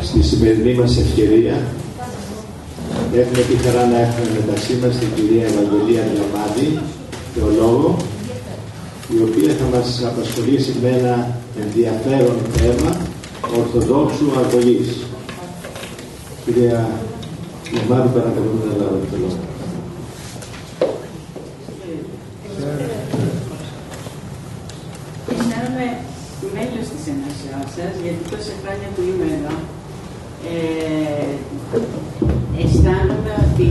Στη σημερινή μας ευκαιρία έχουμε τη χαρά να έχουμε μεταξύ μας την κυρία Ευαγγελία Διαμάντη, θεολόγο, η οποία θα μας απασχολήσει με ένα ενδιαφέρον θέμα ορθοδόξου αγωγής. Κυρία Διαμάντη, παρακαλούμε να λάβετε το λόγο. Αισθάνομαι μέλος της ενώσεώς σας, γιατί τόσα χρόνια που είμαι εδώ, αισθάνομαι ότι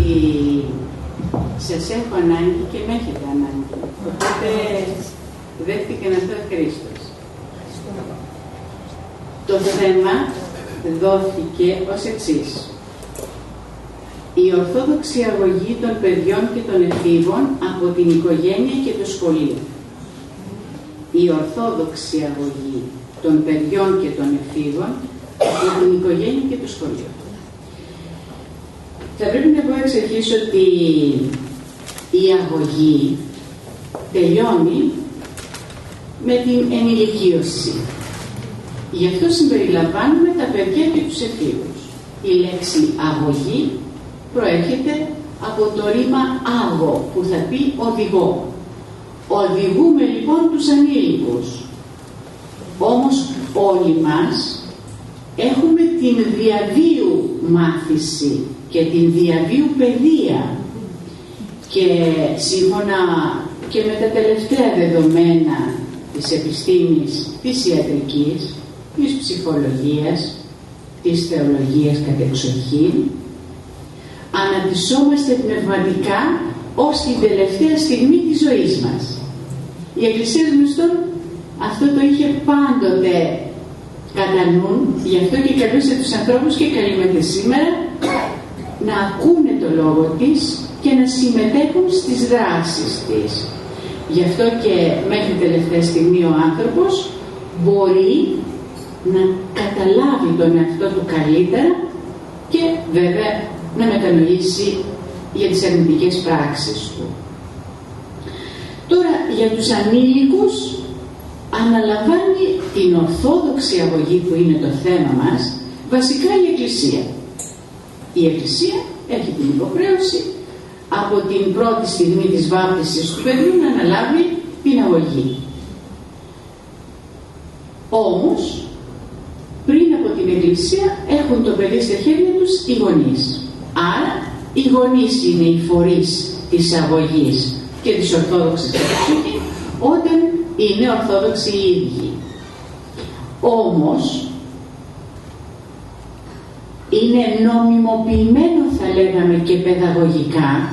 σας έχω ανάγκη και με έχετε ανάγκη. Οπότε δέχτηκαν αυτό ευχαρίστως. Το θέμα δόθηκε ως εξής. Η ορθόδοξη αγωγή των παιδιών και των εφήβων από την οικογένεια και το σχολείο. Η ορθόδοξη αγωγή των παιδιών και των εφήβων από την οικογένεια και το σχολείο. Θα πρέπει να πω εξ αρχής ότι η αγωγή τελειώνει με την ενηλικίωση. Γι' αυτό συμπεριλαμβάνουμε τα παιδιά και τους εφήβους. Η λέξη αγωγή προέρχεται από το ρήμα άγω, που θα πει οδηγό. Οδηγούμε λοιπόν τους ανήλικους. Όμως όλοι μας έχουμε την διαβίου μάθηση και την διαβίου παιδεία. Και σύμφωνα και με τα τελευταία δεδομένα της επιστήμης της ιατρικής, της ψυχολογίας, της θεολογίας κατεξοχήν, αναπτυσσόμαστε πνευματικά ως την τελευταία στιγμή της ζωής μας. Η Εκκλησία γνωστών αυτό το είχε πάντοτε κατά νου, γι' αυτό και καλούσε τους ανθρώπους και καλείται σήμερα να ακούνε το λόγο της και να συμμετέχουν στις δράσεις της. Γι' αυτό και μέχρι τελευταία στιγμή ο άνθρωπος μπορεί να καταλάβει τον εαυτό του καλύτερα και βέβαια να μετανοήσει για τις αρνητικές πράξεις του. Τώρα για τους ανήλικους αναλαμβάνει την ορθόδοξη αγωγή που είναι το θέμα μας βασικά η Εκκλησία. Η Εκκλησία έχει την υποχρέωση από την πρώτη στιγμή της βάπτισης του παιδιού να αναλάβει την αγωγή. Όμως πριν από την Εκκλησία έχουν το παιδί στα χέρια τους οι γονείς. Άρα οι γονείς είναι οι φορείς της αγωγής και της ορθόδοξης κατεξοχής όταν είναι ορθόδοξοι οι ίδιοι. Όμως είναι νομιμοποιημένο, θα λέγαμε, και παιδαγωγικά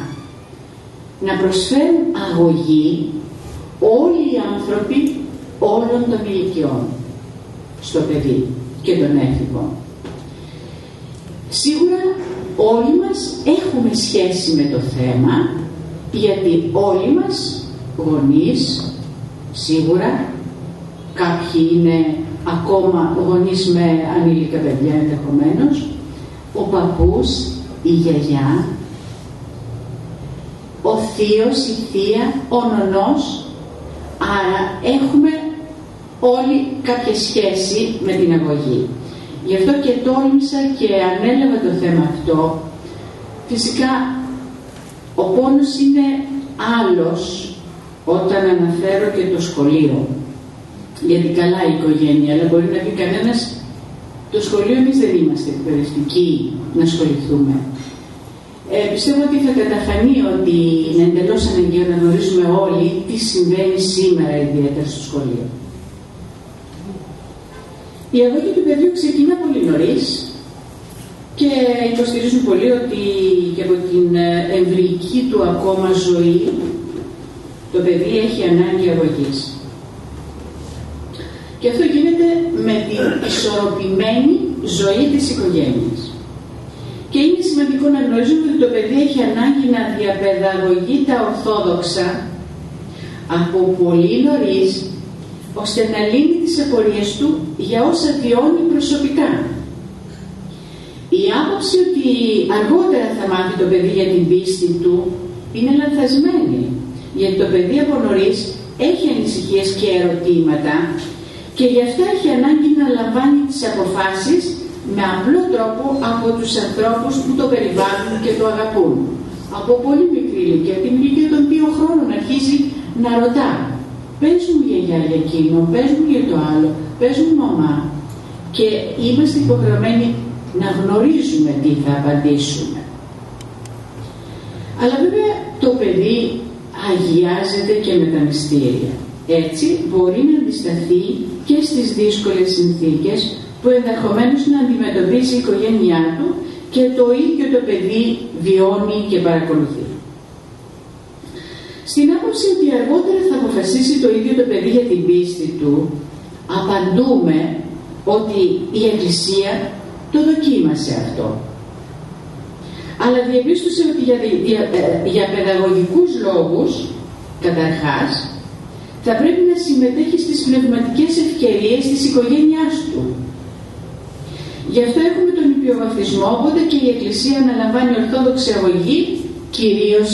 να προσφέρουν αγωγή όλοι οι άνθρωποι όλων των ηλικιών στο παιδί και τον έφηβο. Σίγουρα όλοι μας έχουμε σχέση με το θέμα, γιατί όλοι μας γονείς, σίγουρα κάποιοι είναι ακόμα γονείς με ανήλικα παιδιά ενδεχομένως, ο παππούς, η γιαγιά, ο θείος, η θεία, ο νονός. Άρα έχουμε όλοι κάποια σχέση με την αγωγή. Γι' αυτό και τόλμησα και ανέλαβα το θέμα αυτό. Φυσικά ο πόνος είναι άλλος όταν αναφέρω και το σχολείο. Γιατί καλά η οικογένεια, αλλά μπορεί να πει κανένας, το σχολείο εμείς δεν είμαστε εκπαιδευτικοί να ασχοληθούμε. Πιστεύω ότι θα καταφανεί ότι είναι εντελώς αναγκαίο να γνωρίζουμε όλοι τι συμβαίνει σήμερα ιδιαίτερα στο σχολείο. Η αγωγή του παιδιού ξεκινά πολύ νωρίς και υποστηρίζουν πολύ ότι και από την εμβρυϊκή του ακόμα ζωή το παιδί έχει ανάγκη αγωγής. Και αυτό γίνεται με την ισορροπημένη ζωή της οικογένειας. Και είναι σημαντικό να γνωρίζουμε ότι το παιδί έχει ανάγκη να διαπαιδαγωγεί τα ορθόδοξα από πολύ νωρίς, ώστε να λύνει τις απορίες του για όσα βιώνει προσωπικά. Η άποψη ότι αργότερα θα μάθει το παιδί για την πίστη του είναι λανθασμένη, γιατί το παιδί από νωρίς έχει ανησυχίες και ερωτήματα και γι' αυτό έχει ανάγκη να λαμβάνει τις αποφάσεις με απλό τρόπο από τους ανθρώπους που το περιβάλλουν και το αγαπούν. Από πολύ μικρή ηλικία, την ηλικία των 2 χρόνων, αρχίζει να ρωτά. Πες μου γιαγιά για εκείνο, πες μου για το άλλο, πες μου μαμά. Και είμαστε υποχρεωμένοι να γνωρίζουμε τι θα απαντήσουμε. Αλλά βέβαια το παιδί αγιάζεται και με τα μυστήρια. Έτσι μπορεί να αντισταθεί και στις δύσκολες συνθήκες που ενδεχομένως να αντιμετωπίζει η οικογένειά του και το ίδιο το παιδί βιώνει και παρακολουθεί. Στην άποψη ότι αργότερα θα αποφασίσει το ίδιο το παιδί για την πίστη του, απαντούμε ότι η Εκκλησία το δοκίμασε αυτό. Αλλά διαπίστωσε ότι για παιδαγωγικούς λόγους, καταρχάς, θα πρέπει να συμμετέχει στις πνευματικές ευκαιρίες της οικογένειάς του. Γι' αυτό έχουμε τον υπιοβαφτισμό, οπότε και η Εκκλησία αναλαμβάνει ορθόδοξη αγωγή, κυρίως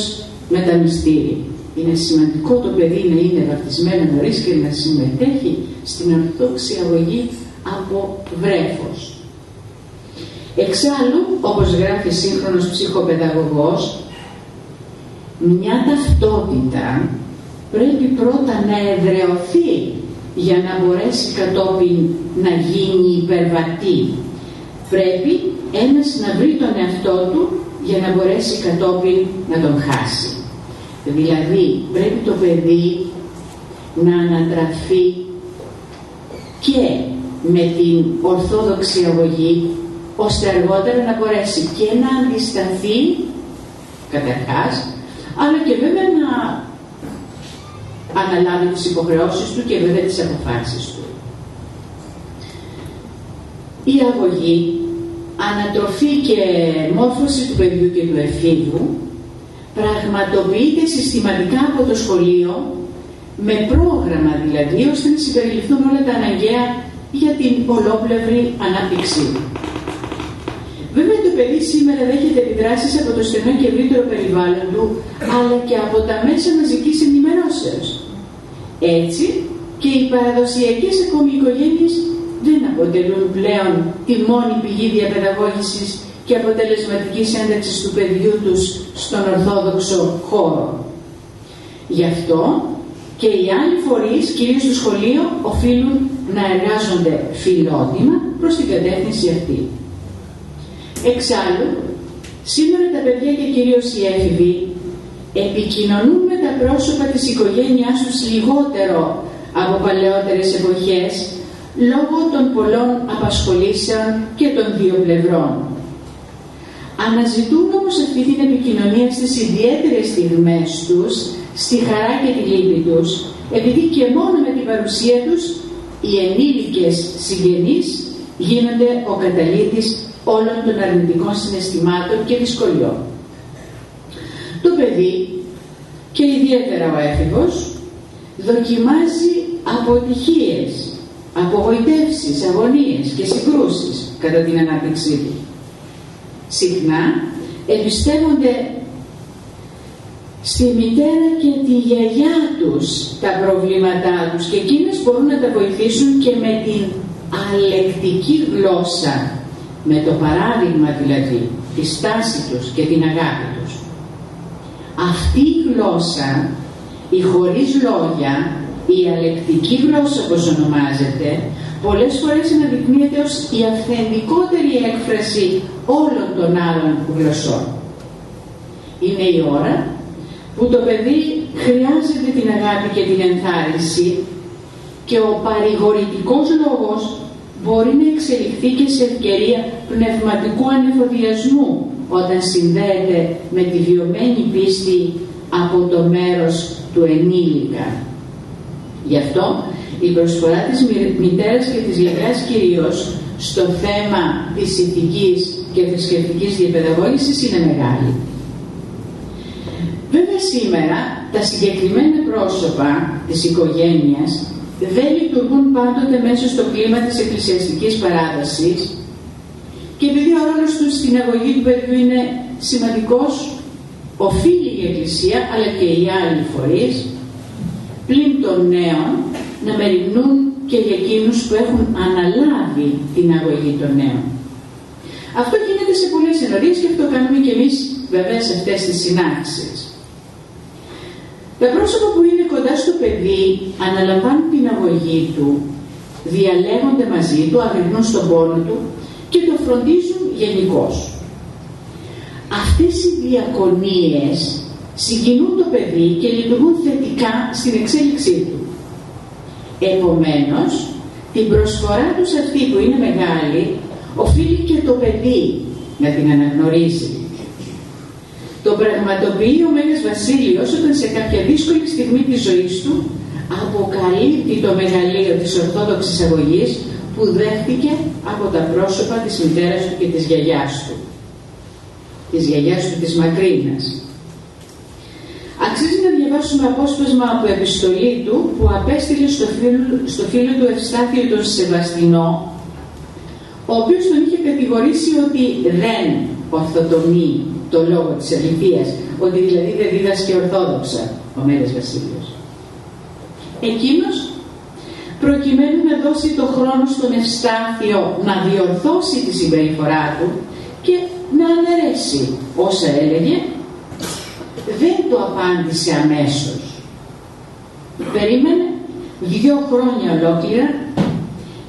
με τα μυστήρια. Είναι σημαντικό το παιδί να είναι βαφτισμένο νωρίς και να συμμετέχει στην ορθόδοξη αγωγή από βρέφος. Εξάλλου, όπως γράφει σύγχρονος ψυχοπαιδαγωγός, μια ταυτότητα πρέπει πρώτα να εδραιωθεί για να μπορέσει κατόπιν να γίνει υπερβατή. Πρέπει ένας να βρει τον εαυτό του για να μπορέσει κατόπιν να τον χάσει. Δηλαδή πρέπει το παιδί να ανατραφεί και με την ορθόδοξη αγωγή, ώστε αργότερα να μπορέσει και να αντισταθεί καταρχάς, αλλά και βέβαια να αναλάβει τις υποχρεώσεις του και βέβαια τις αποφάσεις του. Η αγωγή, ανατροφή και μόρφωση του παιδιού και του εφήβου πραγματοποιείται συστηματικά από το σχολείο, με πρόγραμμα δηλαδή, ώστε να συμπεριληφθούν όλα τα αναγκαία για την ολόπλευρη ανάπτυξή του. Βέβαια το παιδί σήμερα δέχεται επιδράσεις από το στενό και ευρύτερο περιβάλλον του, αλλά και από τα μέσα μαζικής ενημερώσεως. Έτσι και οι παραδοσιακές ακόμη οικογένειες δεν αποτελούν πλέον τη μόνη πηγή διαπαιδαγώγησης και αποτελεσματικής ένταξης του παιδιού τους στον ορθόδοξο χώρο. Γι' αυτό και οι άλλοι φορείς, κυρίως στο σχολείο, οφείλουν να εργάζονται φιλότιμα προς την κατεύθυνση αυτή. Εξάλλου, σήμερα τα παιδιά και κυρίως οι έφηβοι επικοινωνούν με τα πρόσωπα της οικογένειάς τους λιγότερο από παλαιότερες εποχές, λόγω των πολλών απασχολήσεων και των δύο πλευρών. Αναζητούν όμως αυτή την επικοινωνία στις ιδιαίτερες στιγμές τους, στη χαρά και τη λύπη τους, επειδή και μόνο με την παρουσία τους οι ενήλικες συγγενείς γίνονται ο καταλύτης όλων των αρνητικών συναισθημάτων και δυσκολιών. Το παιδί, και ιδιαίτερα ο έφηβος, δοκιμάζει αποτυχίες, απογοητεύσεις, αγωνίες και συγκρούσεις κατά την ανάπτυξή του. Συχνά εμπιστεύονται στη μητέρα και τη γιαγιά τους τα προβλήματά τους και εκείνες μπορούν να τα βοηθήσουν και με την αλεκτική γλώσσα, με το παράδειγμα δηλαδή, τη στάση τους και την αγάπη τους. Αυτή η γλώσσα, η χωρίς λόγια, η αλεκτική γλώσσα όπως ονομάζεται, πολλές φορές αναδεικνύεται ως η αυθεντικότερη έκφραση όλων των άλλων γλωσσών. Είναι η ώρα που το παιδί χρειάζεται την αγάπη και την ενθάρρυνση και ο παρηγορητικός λόγος μπορεί να εξελιχθεί και σε ευκαιρία πνευματικού ανεφοδιασμού όταν συνδέεται με τη βιωμένη πίστη από το μέρος του ενήλικα. Γι' αυτό η προσφορά της μητέρας και της γιαγιάς κυρίως στο θέμα της ηθικής και θρησκευτικής διαπαιδαγώγησης είναι μεγάλη. Βέβαια σήμερα τα συγκεκριμένα πρόσωπα της οικογένειας δεν λειτουργούν πάντοτε μέσα στο κλίμα της εκκλησιαστικής παράδοσης και επειδή ο ρόλος τους στην αγωγή του παιδιού είναι σημαντικός, οφείλει η Εκκλησία αλλά και οι άλλοι φορείς πλην των νέων να μεριμνούν και για εκείνους που έχουν αναλάβει την αγωγή των νέων. Αυτό γίνεται σε πολλές ενορίες και αυτό κάνουμε και εμείς βέβαια σε αυτές τις συνάξεις. Τα πρόσωπα που είναι κοντά στο παιδί αναλαμβάνουν την αγωγή του, διαλέγονται μαζί του, αγρυπνούν στον πόνο του και το φροντίζουν γενικώς. Αυτές οι διακονίες συγκινούν το παιδί και λειτουργούν θετικά στην εξέλιξή του. Επομένως, την προσφορά τους αυτή που είναι μεγάλη, οφείλει και το παιδί να την αναγνωρίζει. Το πραγματοποιεί ο Μέγας Βασίλειος όταν σε κάποια δύσκολη στιγμή της ζωής του αποκαλύπτει το μεγαλείο της Ορθόδοξης αγωγής που δέχτηκε από τα πρόσωπα της μητέρας του και της γιαγιάς του. Της γιαγιάς του της Μακρίνας. Αξίζει να διαβάσουμε απόσπασμα από επιστολή του που απέστειλε στο φίλο του Ευστάθιο τον Σεβαστινό, ο οποίος τον είχε κατηγορήσει ότι δεν ορθοτομεί το λόγο της αληθείας, ότι δηλαδή δεν δίδασκε ορθόδοξα ο Μέγας Βασίλειος. Εκείνος, προκειμένου να δώσει το χρόνο στον Ευστάθιο να διορθώσει τη συμπεριφορά του και να αναιρέσει όσα έλεγε, δεν το απάντησε αμέσως. Περίμενε 2 χρόνια ολόκληρα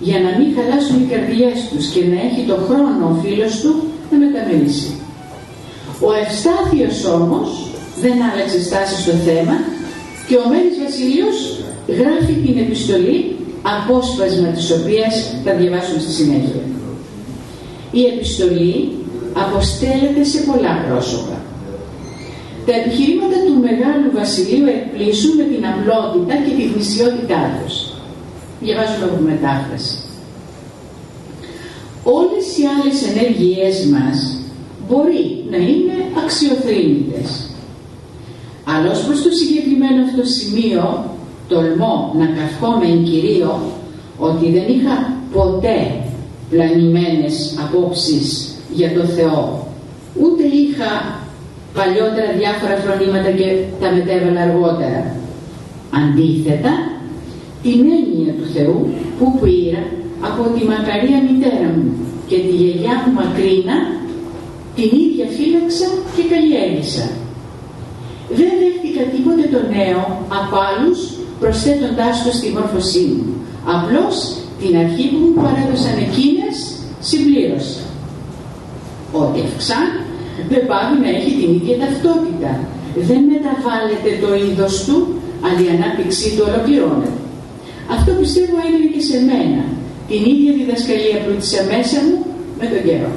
για να μην χαλάσουν οι καρδιές τους και να έχει το χρόνο ο φίλος του να μεταμελήσει. Ο Ευστάθιος όμως δεν άλλαξε στάση στο θέμα και ο Μέγας Βασίλειος γράφει την επιστολή, απόσπασμα της οποίας θα διαβάσουμε στη συνέχεια. Η επιστολή αποστέλλεται σε πολλά πρόσωπα. Τα επιχειρήματα του Μεγάλου Βασιλείου εκπλήσουν με την απλότητα και τη γνησιότητά τους. Διαβάζουμε από μετάφραση. Όλες οι άλλες ενέργειές μας μπορεί να είναι αξιοθρύνητες. Αλλά ως προς το συγκεκριμένο αυτό σημείο, τολμώ να καυχόμαι εν κυρίω ότι δεν είχα ποτέ πλανημένες απόψεις για το Θεό. Ούτε είχα παλιότερα διάφορα φρονήματα και τα μετέβαλα αργότερα. Αντίθετα, την έννοια του Θεού που πήρα από τη μακαρία μητέρα μου και τη γιαγιά μου Μακρίνα, την ίδια φύλαξα και καλλιέργησα. Δεν δέχτηκα τίποτε το νέο από άλλους προσθέτοντάς το στη μόρφωσή μου. Απλώς την αρχή που μου παρέδωσαν εκείνες συμπλήρωσα. Ό,τι ευξάν δεν πάβει να έχει την ίδια ταυτότητα. Δεν μεταβάλλεται το είδος του, αλλά η ανάπτυξή του ολοκληρώνεται. Αυτό πιστεύω έγινε και σε μένα. Την ίδια διδασκαλία πλούτησα μέσα μου με τον καιρό.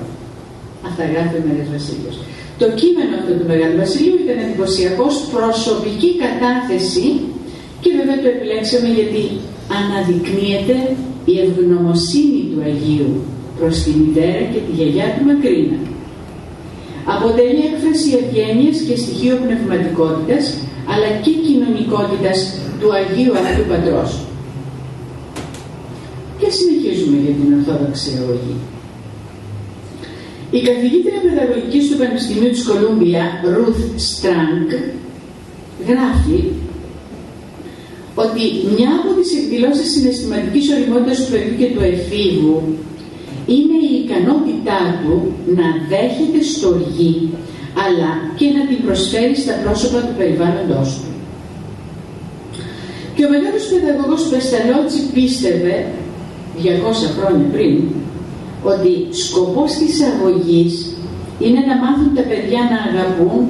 Αυτά γράφει ο Μέγας Βασίλειος. Το κείμενο αυτό του Μεγάλου Βασιλείου ήταν εντυπωσιακό, προσωπική κατάθεση και βέβαια το επιλέξαμε γιατί αναδεικνύεται η ευγνωμοσύνη του Αγίου προς τη μητέρα και τη γιαγιά του Μακρίνα. Αποτελεί έκφραση ευγένειας και στοιχείο πνευματικότητας αλλά και κοινωνικότητας του Αγίου αυτού Πατρός. Και συνεχίζουμε για την Ορθόδοξη αγωγή. Η καθηγήτρια παιδαγωγικής του Πανεπιστημίου της Κολούμπια, Ruth Strang, γράφει ότι μια από τις εκδηλώσεις συναισθηματικής ωριμότητας του παιδιού και του εφήβου είναι η ικανότητά του να δέχεται στοργή αλλά και να την προσφέρει στα πρόσωπα του περιβάλλοντος του. Και ο μεγάλος παιδαγωγός Πεσταλότσι πίστευε 200 χρόνια πριν ότι σκοπός της αγωγής είναι να μάθουν τα παιδιά να αγαπούν,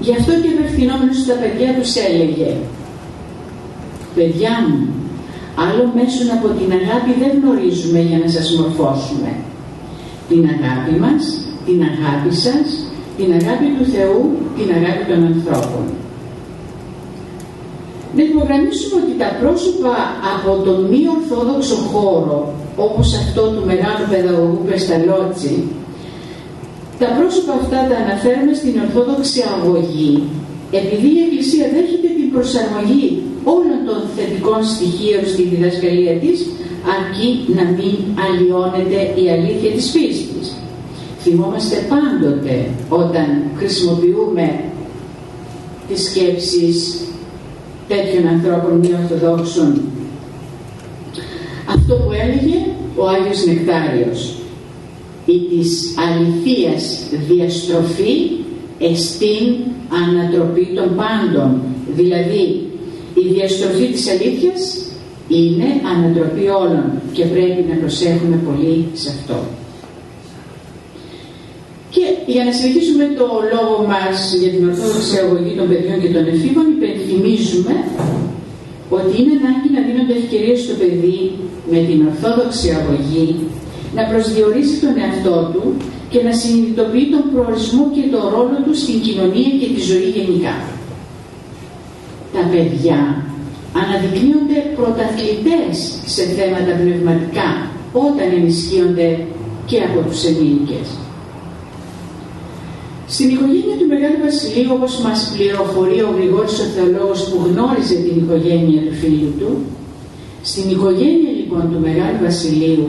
γι' αυτό και απευθυνόμενος στα παιδιά τους έλεγε «Παιδιά μου, άλλο μέσον από την αγάπη δεν γνωρίζουμε για να σας μορφώσουμε. Την αγάπη μας, την αγάπη σας, την αγάπη του Θεού, την αγάπη των ανθρώπων». Να υπογραμμίσουμε ότι τα πρόσωπα από τον μη ορθόδοξο χώρο, όπως αυτό του μεγάλου παιδαγωγού Πεσταλότσι, τα πρόσωπα αυτά τα αναφέρουμε στην Ορθόδοξη αγωγή, επειδή η Εκκλησία δέχεται την προσαρμογή όλων των θετικών στοιχείων στη διδασκαλία της, αρκεί να μην αλλοιώνεται η αλήθεια της πίστης. Θυμόμαστε πάντοτε όταν χρησιμοποιούμε τις σκέψεις τέτοιων ανθρώπων μη ορθοδόξων αυτό που έλεγε ο Άγιος Νεκτάριος, η της αληθείας διαστροφή εστίν ανατροπή των πάντων. Δηλαδή η διαστροφή της αλήθειας είναι ανατροπή όλων και πρέπει να προσέχουμε πολύ σε αυτό. Και για να συνεχίσουμε το λόγο μας για την ορθόδοξη αγωγή των παιδιών και των εφήβων, υπενθυμίζουμε ότι είναι ανάγκη να δίνονται ευκαιρίες στο παιδί με την ορθόδοξη αγωγή να προσδιορίσει τον εαυτό του και να συνειδητοποιεί τον προορισμό και τον ρόλο του στην κοινωνία και τη ζωή γενικά. Τα παιδιά αναδεικνύονται πρωταθλητές σε θέματα πνευματικά όταν ενισχύονται και από τους ενήλικες. Στην οικογένεια του Μεγάλου Βασιλείου, όπως μας πληροφορεί ο Γρηγόρης ο Θεολόγος που γνώριζε την οικογένεια του φίλου του, στην οικογένεια λοιπόν του Μεγάλου Βασιλείου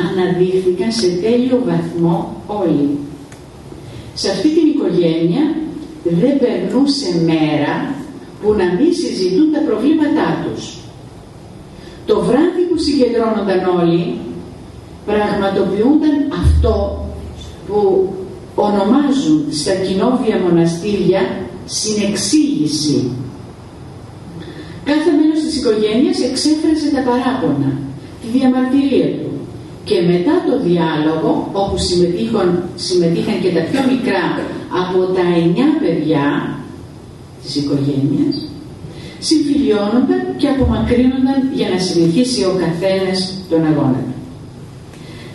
αναδείχθηκαν σε τέλειο βαθμό όλοι. Σε αυτή την οικογένεια δεν περνούσε μέρα που να μην συζητούν τα προβλήματά τους. Το βράδυ που συγκεντρώνονταν όλοι, πραγματοποιούνταν αυτό που ονομάζουν στα κοινόβια μοναστήρια συνεξήγηση. Κάθε μέλος της οικογένειας εξέφρασε τα παράπονα, τη διαμαρτυρία του και μετά το διάλογο, όπου συμμετείχαν και τα πιο μικρά από τα 9 παιδιά της οικογένειας, συμφιλιώνονταν και απομακρύνονταν για να συνεχίσει ο καθένας τον αγώνα του.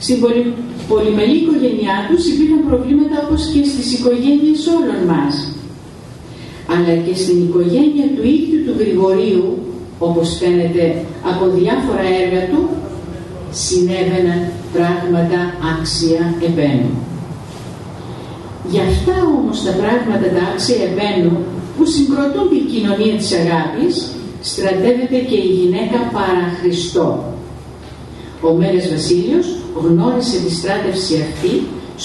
Στην πολυμελή οικογένειά τους υπήρχαν προβλήματα όπως και στις οικογένειες όλων μας. Αλλά και στην οικογένεια του ίδιου του Γρηγορίου, όπως φαίνεται από διάφορα έργα του, συνέβαιναν πράγματα άξια επένου. Γι' αυτά όμως τα πράγματα τα άξια επένου που συγκροτούν την κοινωνία της αγάπης, στρατεύεται και η γυναίκα παρά Χριστό. Ο Μέγας Βασίλειος γνώρισε τη στράτευση αυτή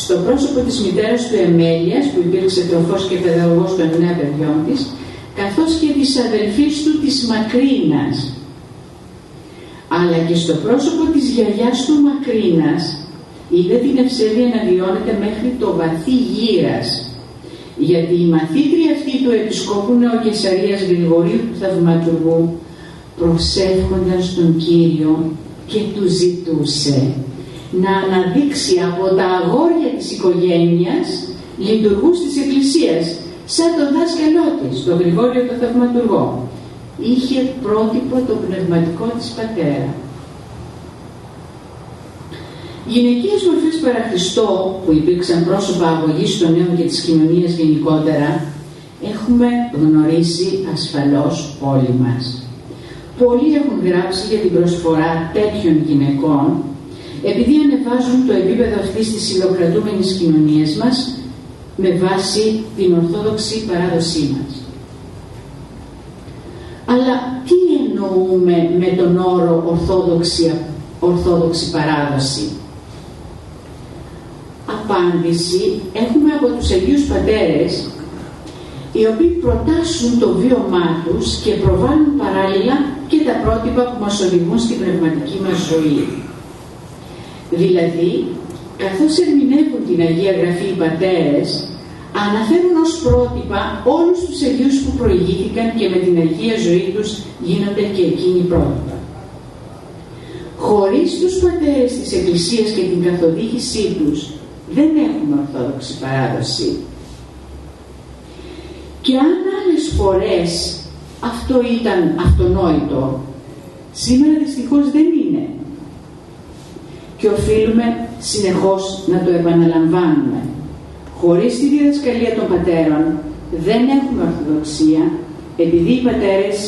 στο πρόσωπο της μητέρας του Εμέλειας, που υπήρξε τροφός και παιδαγωγός των 9 παιδιών της, καθώς και της αδελφής του της Μακρίνας. Αλλά και στο πρόσωπο της γιαγιάς του Μακρίνας είδε την ευσέβεια να βιώνεται μέχρι το βαθύ γύρας, γιατί η μαθήτρια αυτή του Επισκόπου Νεοκεσαρίας Γρηγορίου του Θαυματουργού προσεύχονταν στον Κύριο και του ζητούσε να αναδείξει από τα αγόρια της οικογένειας λειτουργούς της Εκκλησίας, σαν τον δάσκαλό της, τον Γρηγόριο τον Θαυματουργό. Είχε πρότυπο το πνευματικό της πατέρα. Γυναικείες μορφές παρά Χριστό, που υπήρξαν πρόσωπα αγωγής των νέων και της κοινωνίας γενικότερα, έχουμε γνωρίσει ασφαλώς όλοι μας. Πολλοί έχουν γράψει για την προσφορά τέτοιων γυναικών, επειδή ανεβάζουν το επίπεδο αυτής της υλοκρατούμενης κοινωνίας μας με βάση την ορθόδοξη παράδοσή μας. Αλλά τι εννοούμε με τον όρο ορθόδοξη παράδοση? Απάντηση έχουμε από τους Αγίους Πατέρες, οι οποίοι προτάσουν το βίωμά τους και προβάλλουν παράλληλα και τα πρότυπα που μας οδηγούν στην πνευματική μας ζωή. Δηλαδή, καθώς ερμηνεύουν την Αγία Γραφή οι πατέρες, αναφέρουν ως πρότυπα όλους τους Αγίους που προηγήθηκαν και με την Αγία ζωή τους γίνονται και εκείνοι πρότυπα. Χωρίς τους πατέρες της Εκκλησίας και την καθοδήγησή τους, δεν έχουμε ορθόδοξη παράδοση. Και αν άλλες φορές αυτό ήταν αυτονόητο, σήμερα δυστυχώς δεν είναι. Και οφείλουμε συνεχώς να το επαναλαμβάνουμε. Χωρίς τη διδασκαλία των πατέρων δεν έχουμε ορθοδοξία, επειδή οι πατέρες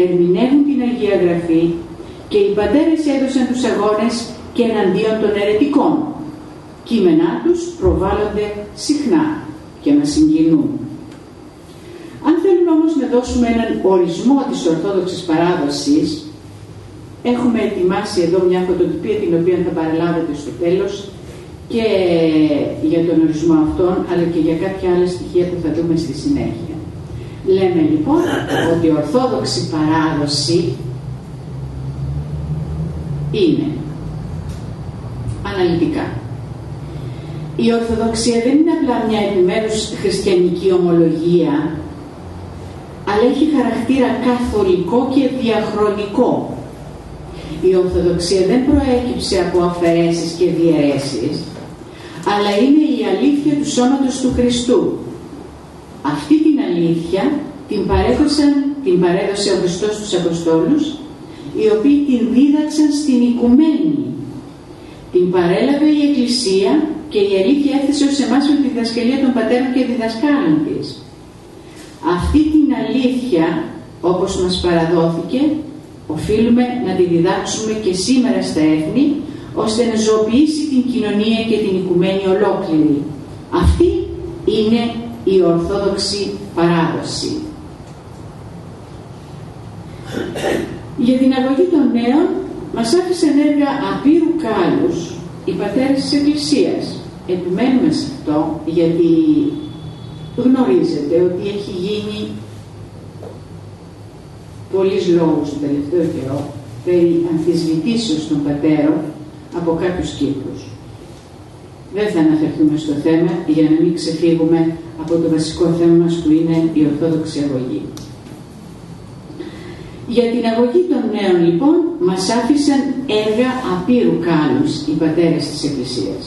ερμηνεύουν την Αγία Γραφή και οι πατέρες έδωσαν τους αγώνες και εναντίον των αιρετικών. Κείμενά τους προβάλλονται συχνά και μας συγκινούν. Αν θέλουμε όμως να δώσουμε έναν ορισμό της ορθόδοξης παράδοσης, έχουμε ετοιμάσει εδώ μια φωτοτυπία την οποία θα παραλάβετε στο τέλος και για τον ορισμό αυτόν, αλλά και για κάποια άλλα στοιχεία που θα δούμε στη συνέχεια. Λέμε λοιπόν ότι η ορθόδοξη παράδοση είναι αναλυτικά. Η Ορθοδοξία δεν είναι απλά μια επιμέρους χριστιανική ομολογία, αλλά έχει χαρακτήρα καθολικό και διαχρονικό. Η Ορθοδοξία δεν προέκυψε από αφαιρέσεις και διαιρέσεις, αλλά είναι η αλήθεια του σώματος του Χριστού. Αυτή την αλήθεια την παρέδωσε ο Χριστός στους Αποστόλους, οι οποίοι την δίδαξαν στην οικουμένη. Την παρέλαβε η Εκκλησία και η αλήθεια έφτασε ως εμάς με τη διδασκαλία των πατέρων και διδασκάλων της. Αυτή την αλήθεια, όπως μας παραδόθηκε, οφείλουμε να τη διδάξουμε και σήμερα στα έθνη, ώστε να ζωοποιήσει την κοινωνία και την οικουμένη ολόκληρη. Αυτή είναι η Ορθόδοξη παράδοση. Για την αγωγή των νέων μας άφησαν έργα απείρου κάλους οι πατέρες της Εκκλησίας. Επιμένουμε σε αυτό, γιατί γνωρίζετε ότι έχει γίνει πολλής λόγους τον τελευταίο καιρό περί αμφισβητήσεως των πατέρων από κάποιους κύκλους. Δεν θα αναφερθούμε στο θέμα για να μην ξεφύγουμε από το βασικό θέμα μας που είναι η Ορθόδοξη αγωγή. Για την αγωγή των νέων λοιπόν μας άφησαν έργα απείρου κάλους οι πατέρες της Εκκλησίας.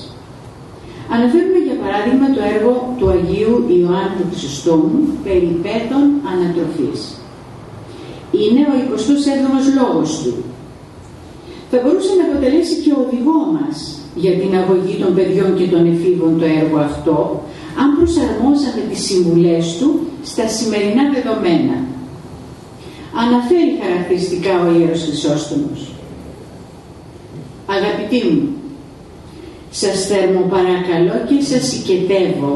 Αναφέρουμε για παράδειγμα το έργο του Αγίου Ιωάννου του Χρυσοστόμου περί πέτων ανατροφής. Είναι ο 27ος λόγος του. Θα μπορούσε να αποτελέσει και οδηγό μας για την αγωγή των παιδιών και των εφήβων το έργο αυτό, αν προσαρμόζαμε τις συμβουλές του στα σημερινά δεδομένα. Αναφέρει χαρακτηριστικά ο Ιερός Χρυσόστομος. Αγαπητοί μου, σας θερμοπαρακαλώ και σας οικετεύω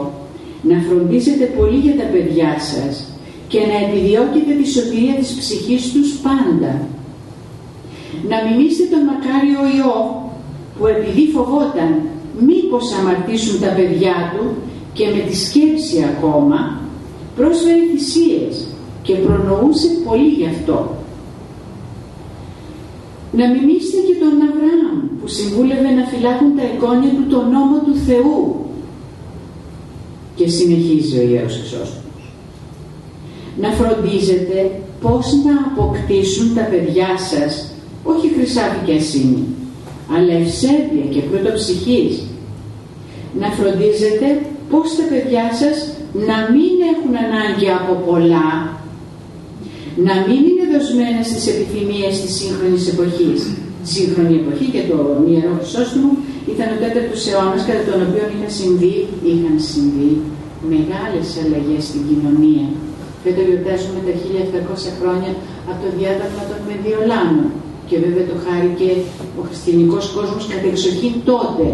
να φροντίζετε πολύ για τα παιδιά σας και να επιδιώκετε τη σωτηρία της ψυχής τους πάντα. Να μιμήσετε τον μακάριο Ιώβ, που επειδή φοβόταν μήπως αμαρτήσουν τα παιδιά του και με τη σκέψη ακόμα πρόσφερε θυσίες και προνοούσε πολύ γι' αυτό. Να μιμήσετε και τον Αβραάμ, που συμβούλευε να φυλάγουν τα εγγόνια του τον νόμο του Θεού. Και συνεχίζει ο Ιερός Χρυσόστομος. Να φροντίζετε πώς να αποκτήσουν τα παιδιά σας όχι χρυσάφι και ασήμι, αλλά ευσέβεια και πρωτοψυχής. Να φροντίζετε πώς τα παιδιά σας να μην έχουν ανάγκη από πολλά, να μην είναι δοσμένα στις επιθυμίες της σύγχρονης εποχής. Η σύγχρονη εποχή και το Ιερό Χρυσόστομο ήταν ο 4ος αιώνας, κατά τον οποίο είχαν συμβεί μεγάλες αλλαγές στην κοινωνία. Δεν το γιορτάζουμε τα 1700 χρόνια από το διάταγμα των Μεδιολάνων. Και βέβαια το χάρηκε ο χριστιανικός κόσμος κατεξοχήν τότε.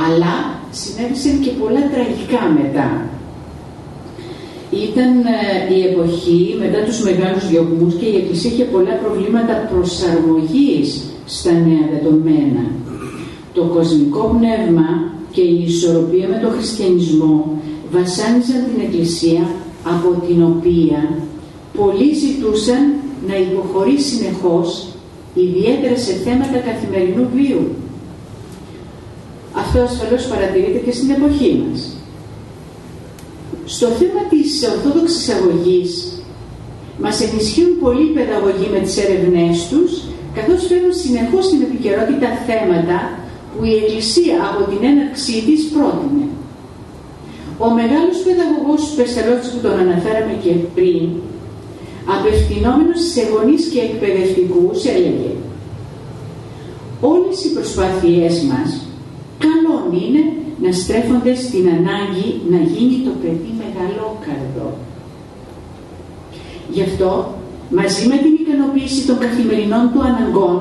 Αλλά συνέβησαν και πολλά τραγικά μετά. Ήταν η εποχή μετά τους μεγάλους διωγμούς και η Εκκλησία είχε πολλά προβλήματα προσαρμογής στα νέα δεδομένα. Το κοσμικό πνεύμα και η ισορροπία με τον χριστιανισμό βασάνιζαν την Εκκλησία, από την οποία πολλοί ζητούσαν να υποχωρεί συνεχώς, ιδιαίτερα σε θέματα καθημερινού βίου. Αυτό ασφαλώς παρατηρείται και στην εποχή μας. Στο θέμα της Ορθόδοξης αγωγής μας ενισχύουν πολύ οι παιδαγωγοί με τις έρευνές τους, καθώς φέρνουν συνεχώς στην επικαιρότητα θέματα που η Εκκλησία από την έναρξή της πρότεινε. Ο μεγάλος παιδαγωγός Πεσσαλώτης, που τον αναφέραμε και πριν, απευθυνόμενος σε γονείς και εκπαιδευτικούς, έλεγε: όλες οι προσπάθειές μας καλόν είναι να στρέφονται στην ανάγκη να γίνει το παιδί μεγαλόκαρδο. Γι' αυτό, μαζί με την ικανοποίηση των καθημερινών του αναγκών,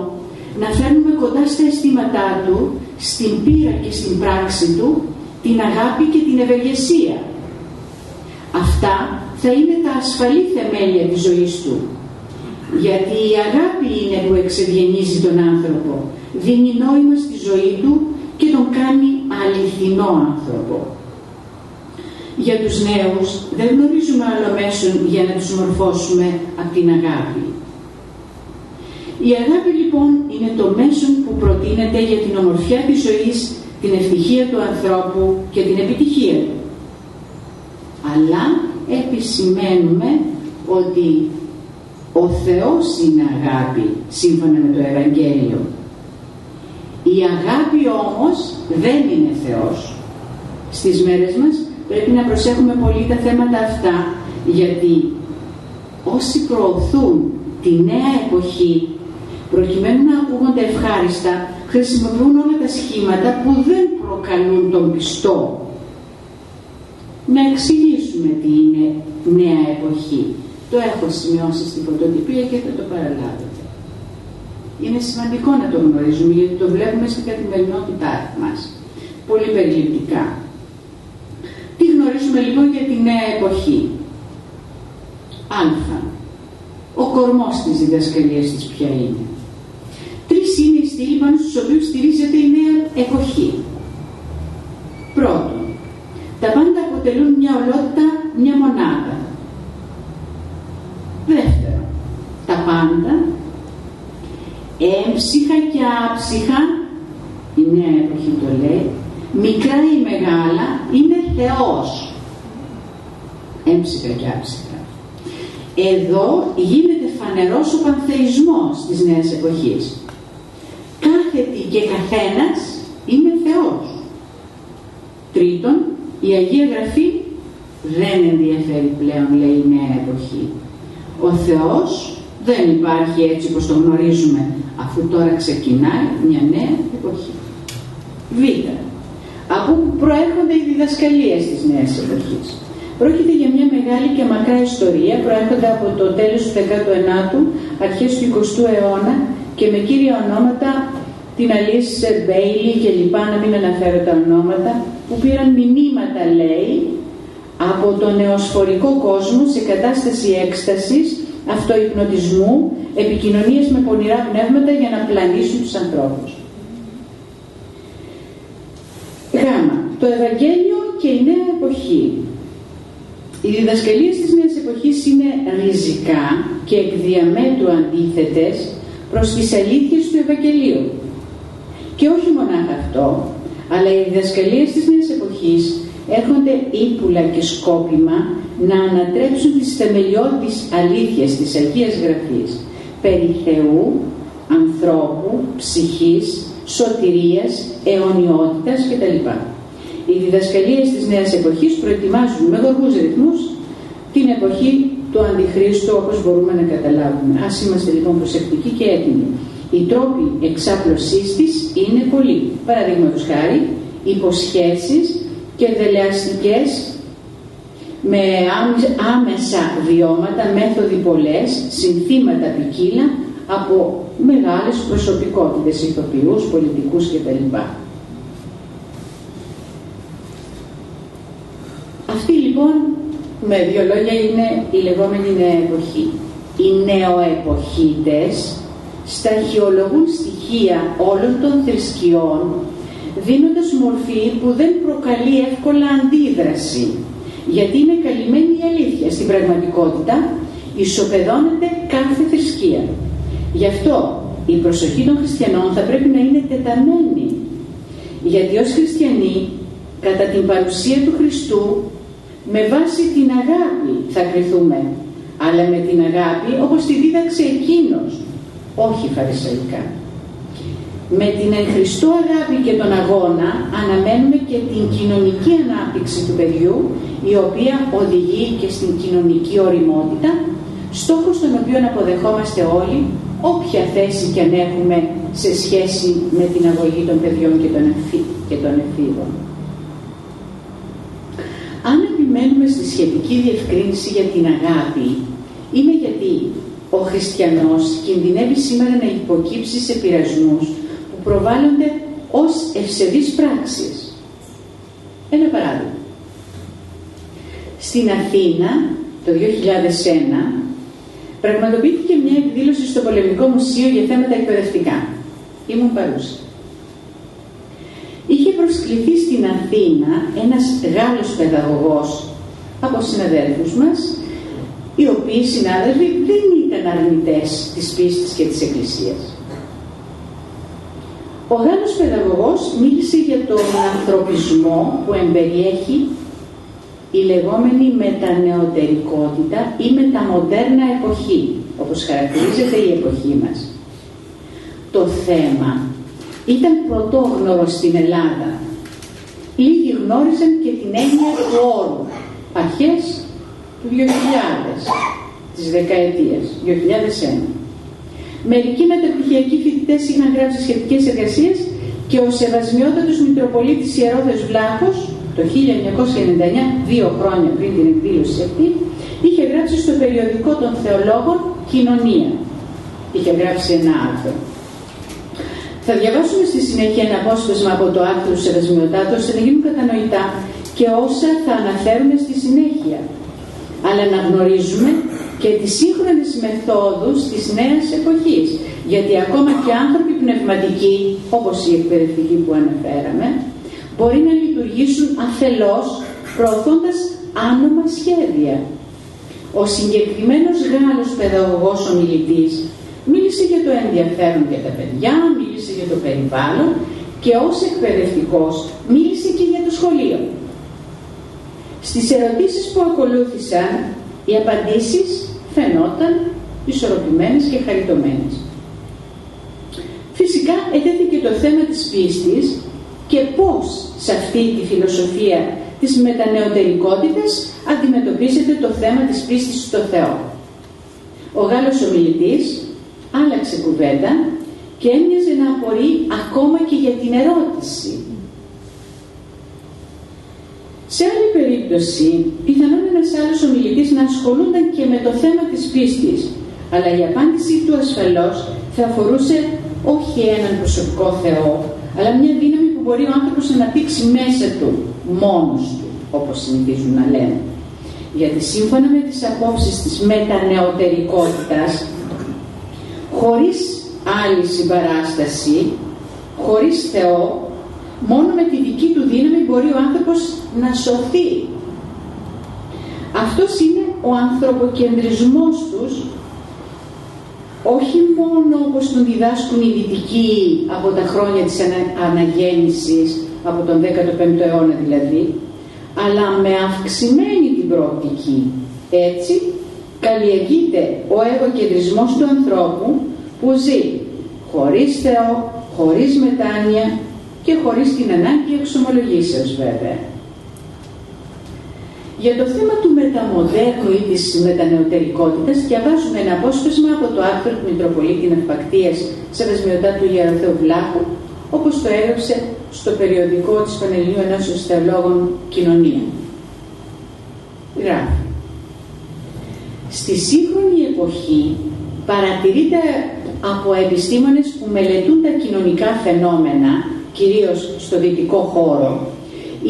να φέρνουμε κοντά στα αισθήματά του, στην πείρα και στην πράξη του, την αγάπη και την ευεργεσία. Αυτά θα είναι τα ασφαλή θεμέλια της ζωής του. Γιατί η αγάπη είναι που εξευγενίζει τον άνθρωπο, δίνει νόημα στη ζωή του και τον κάνει αληθινό άνθρωπο. Για τους νέους δεν γνωρίζουμε άλλο μέσον για να τους μορφώσουμε από την αγάπη. Η αγάπη λοιπόν είναι το μέσον που προτείνεται για την ομορφιά της ζωής, την ευτυχία του ανθρώπου και την επιτυχία του. Αλλά επισημαίνουμε ότι ο Θεός είναι αγάπη, σύμφωνα με το Ευαγγέλιο. Η αγάπη όμως δεν είναι Θεός. Στις μέρες μας πρέπει να προσέχουμε πολύ τα θέματα αυτά, γιατί όσοι προωθούν τη νέα εποχή, προκειμένου να ακούγονται ευχάριστα, χρησιμοποιούν όλα τα σχήματα που δεν προκαλούν τον πιστό. Να εξηγήσουμε τι είναι νέα εποχή. Το έχω σημειώσει στη φωτοτυπία και θα το παραλάβετε. Είναι σημαντικό να το γνωρίζουμε, γιατί το βλέπουμε στην καθημερινότητά μας. Πολύ περιληπτικά. Τι γνωρίζουμε λοιπόν για τη νέα εποχή? Α. Ο κορμός της διδασκαλίας της ποια είναι? 3 είναι οι στήλοι πάνω στους οποίους στηρίζεται η νέα εποχή. Πρώτον, τα πάντα αποτελούν μια ολότητα, μια μονάδα. Δεύτερον, τα πάντα, έμψυχα και άψυχα, η νέα εποχή το λέει, μικρά ή μεγάλα, είναι Θεός. Έμψυχα και άψυχα. Εδώ γίνεται φανερός ο πανθεϊσμός της νέας εποχής. Κάθε τι και καθένας είναι Θεός. Τρίτον, η Αγία Γραφή δεν ενδιαφέρει πλέον, λέει, η νέα εποχή. Ο Θεός δεν υπάρχει έτσι όπως το γνωρίζουμε, αφού τώρα ξεκινάει μια νέα εποχή. Β. Από που προέρχονται οι διδασκαλίες της νέας εποχής? Πρόκειται για μια μεγάλη και μακρά ιστορία, προέρχονται από το τέλος του 19ου, αρχές του 20ου αιώνα και με κύρια ονόματα την Αλίς Μπέιλι και λοιπά, να μην αναφέρω τα ονόματα, που πήραν μηνύματα, λέει, από τον νεοσφορικό κόσμο σε κατάσταση έκστασης, αυτοϊπνοτισμού, επικοινωνίες με πονηρά πνεύματα για να πλανήσουν τους ανθρώπους. Γ. Το Ευαγγέλιο και η νέα εποχή. Οι διδασκαλίες της νέας εποχής είναι ριζικά και εκ διαμέτρου αντίθετες προς τις αλήθειες του Ευαγγελίου. Και όχι μονάχα αυτό, αλλά οι διδασκαλίες της νέας εποχής έρχονται ύπουλα και σκόπιμα να ανατρέψουν τις θεμελιώδεις αλήθειες της Αγίας Γραφής περί Θεού, ανθρώπου, ψυχής, σωτηρίας, αιωνιότητας κτλ. Οι διδασκαλίες της νέας εποχής προετοιμάζουν με γοργούς ρυθμούς την εποχή του Αντιχρίστου, όπως μπορούμε να καταλάβουμε. Ας είμαστε λοιπόν προσεκτικοί και έτοιμοι. Οι τρόποι εξάπλωσής της είναι πολλοί. Παραδείγματος χάρη, υποσχέσεις και δελεαστικές με άμεσα βιώματα, μέθοδοι πολλές, συνθήματα ποικίλα από μεγάλες προσωπικότητες, ηθοποιούς, πολιτικούς κτλ. Αυτή λοιπόν, με δύο λόγια, είναι η λεγόμενη νέα εποχή. Οι νεοεποχίτες σταχυολογούν στοιχεία όλων των θρησκειών, δίνοντας μορφή που δεν προκαλεί εύκολα αντίδραση, γιατί είναι καλυμμένη η αλήθεια. Στην πραγματικότητα ισοπεδώνεται κάθε θρησκεία. Γι' αυτό η προσοχή των χριστιανών θα πρέπει να είναι τεταμένη, γιατί ως χριστιανοί κατά την παρουσία του Χριστού με βάση την αγάπη θα κριθούμε, αλλά με την αγάπη όπως τη δίδαξε εκείνος, όχι φαρισαϊκά. Με την εν Χριστώ αγάπη και τον αγώνα αναμένουμε και την κοινωνική ανάπτυξη του παιδιού, η οποία οδηγεί και στην κοινωνική οριμότητα, στόχος τον οποίο αποδεχόμαστε όλοι, όποια θέση και αν έχουμε σε σχέση με την αγωγή των παιδιών και των εφήβων. Αν επιμένουμε στη σχετική διευκρίνηση για την αγάπη, είναι γιατί ο χριστιανός κινδυνεύει σήμερα να υποκύψει σε πειρασμούς που προβάλλονται ως ευσεβείς πράξεις. Ένα παράδειγμα. Στην Αθήνα, το 2001, πραγματοποιήθηκε μια εκδήλωση στο Πολεμικό Μουσείο για θέματα εκπαιδευτικά. Ήμουν παρούσα. Είχε προσκληθεί στην Αθήνα ένας Γάλλος παιδαγωγός από συναδέλφους μας, οι οποίοι συνάδελφοι δεν ήταν αρνητές της πίστης και της Εκκλησίας. Ο Γάλλος παιδαγωγός μίλησε για τον ανθρωπισμό που εμπεριέχει η λεγόμενη μετανεωτερικότητα ή μεταμοντέρνα εποχή, όπως χαρακτηρίζεται η εποχή μας. Το θέμα ήταν πρωτόγνωρο στην Ελλάδα. Λίγοι γνώριζαν και την έννοια του όρου, αρχές του 2000, της δεκαετίας, 2001. Μερικοί μεταπτυχιακοί φοιτητές είχαν γράψει σχετικές εργασίες και ο Σεβασμιότατος Μητροπολίτης Ιερόδεος Βλάχος, το 1999, 2 χρόνια πριν την εκδήλωση αυτή, είχε γράψει στο περιοδικό των θεολόγων «Κοινωνία». Είχε γράψει ένα άρθρο. Θα διαβάσουμε στη συνέχεια ένα απόσπασμα από το άρθρο του Σεβασμιωτάτου, ώστε να γίνουν κατανοητά και όσα θα αναφέρουμε στη συνέχεια. Αλλά να γνωρίζουμε και τις σύγχρονες μεθόδους της νέας εποχής. Γιατί ακόμα και άνθρωποι πνευματικοί, όπως οι εκπαιδευτικοί που αναφέραμε, μπορεί να λειτουργήσουν αφελώς προωθώντας άνομα σχέδια. Ο συγκεκριμένος Γάλλος παιδαγωγός ομιλητής μίλησε για το ενδιαφέρον για τα παιδιά, μίλησε για το περιβάλλον και ως εκπαιδευτικός μίλησε και για το σχολείο. Στις ερωτήσεις που ακολούθησαν, οι απαντήσεις φαινόταν ισορροπημένες και χαριτωμένες. Φυσικά ετέθηκε το θέμα της πίστης και πώς σε αυτή τη φιλοσοφία της μετανεωτερικότητας αντιμετωπίζεται το θέμα της πίστης στο Θεό. Ο Γάλλος ομιλητής άλλαξε κουβέντα και έμοιαζε να απορεί ακόμα και για την ερώτηση. Σε άλλη περίπτωση, πιθανόν ένας άλλος ομιλητής να ασχολούνταν και με το θέμα της πίστης, αλλά η απάντησή του ασφαλώς θα αφορούσε όχι έναν προσωπικό Θεό, αλλά μια δύναμη που μπορεί ο άνθρωπος να αναπτύξει μέσα του, μόνος του, όπως συνηθίζουν να λένε. Γιατί σύμφωνα με τις απόψεις της μετανεωτερικότητας, χωρίς άλλη συμπαράσταση, χωρίς Θεό, μόνο με τη δική του δύναμη μπορεί ο άνθρωπος να σωθεί. Αυτός είναι ο ανθρωποκεντρισμός τους, όχι μόνο όπως τον διδάσκουν οι δυτικοί από τα χρόνια της αναγέννησης, από τον 15ο αιώνα δηλαδή, αλλά με αυξημένη την προοπτική. Έτσι καλλιεργείται ο εγωκεντρισμός του ανθρώπου που ζει χωρίς Θεό, χωρίς μετάνοια και χωρίς την ανάγκη εξομολογήσεως βέβαια. Για το θέμα του μεταμοντέρνου ή της μετανεωτερικότητας διαβάζουμε ένα απόσπασμα από το άρθρο του Μητροπολίτη Ναυπακτίας Σεβασμιωτάτου Ιεροθεού Βλάχου, όπως το έγραψε στο περιοδικό της Πανελληνίου Ενώσεως Θεολόγων «Κοινωνία». Γράφει: «Στη σύγχρονη εποχή παρατηρείται από επιστήμονες που μελετούν τα κοινωνικά φαινόμενα, κυρίως στο δυτικό χώρο,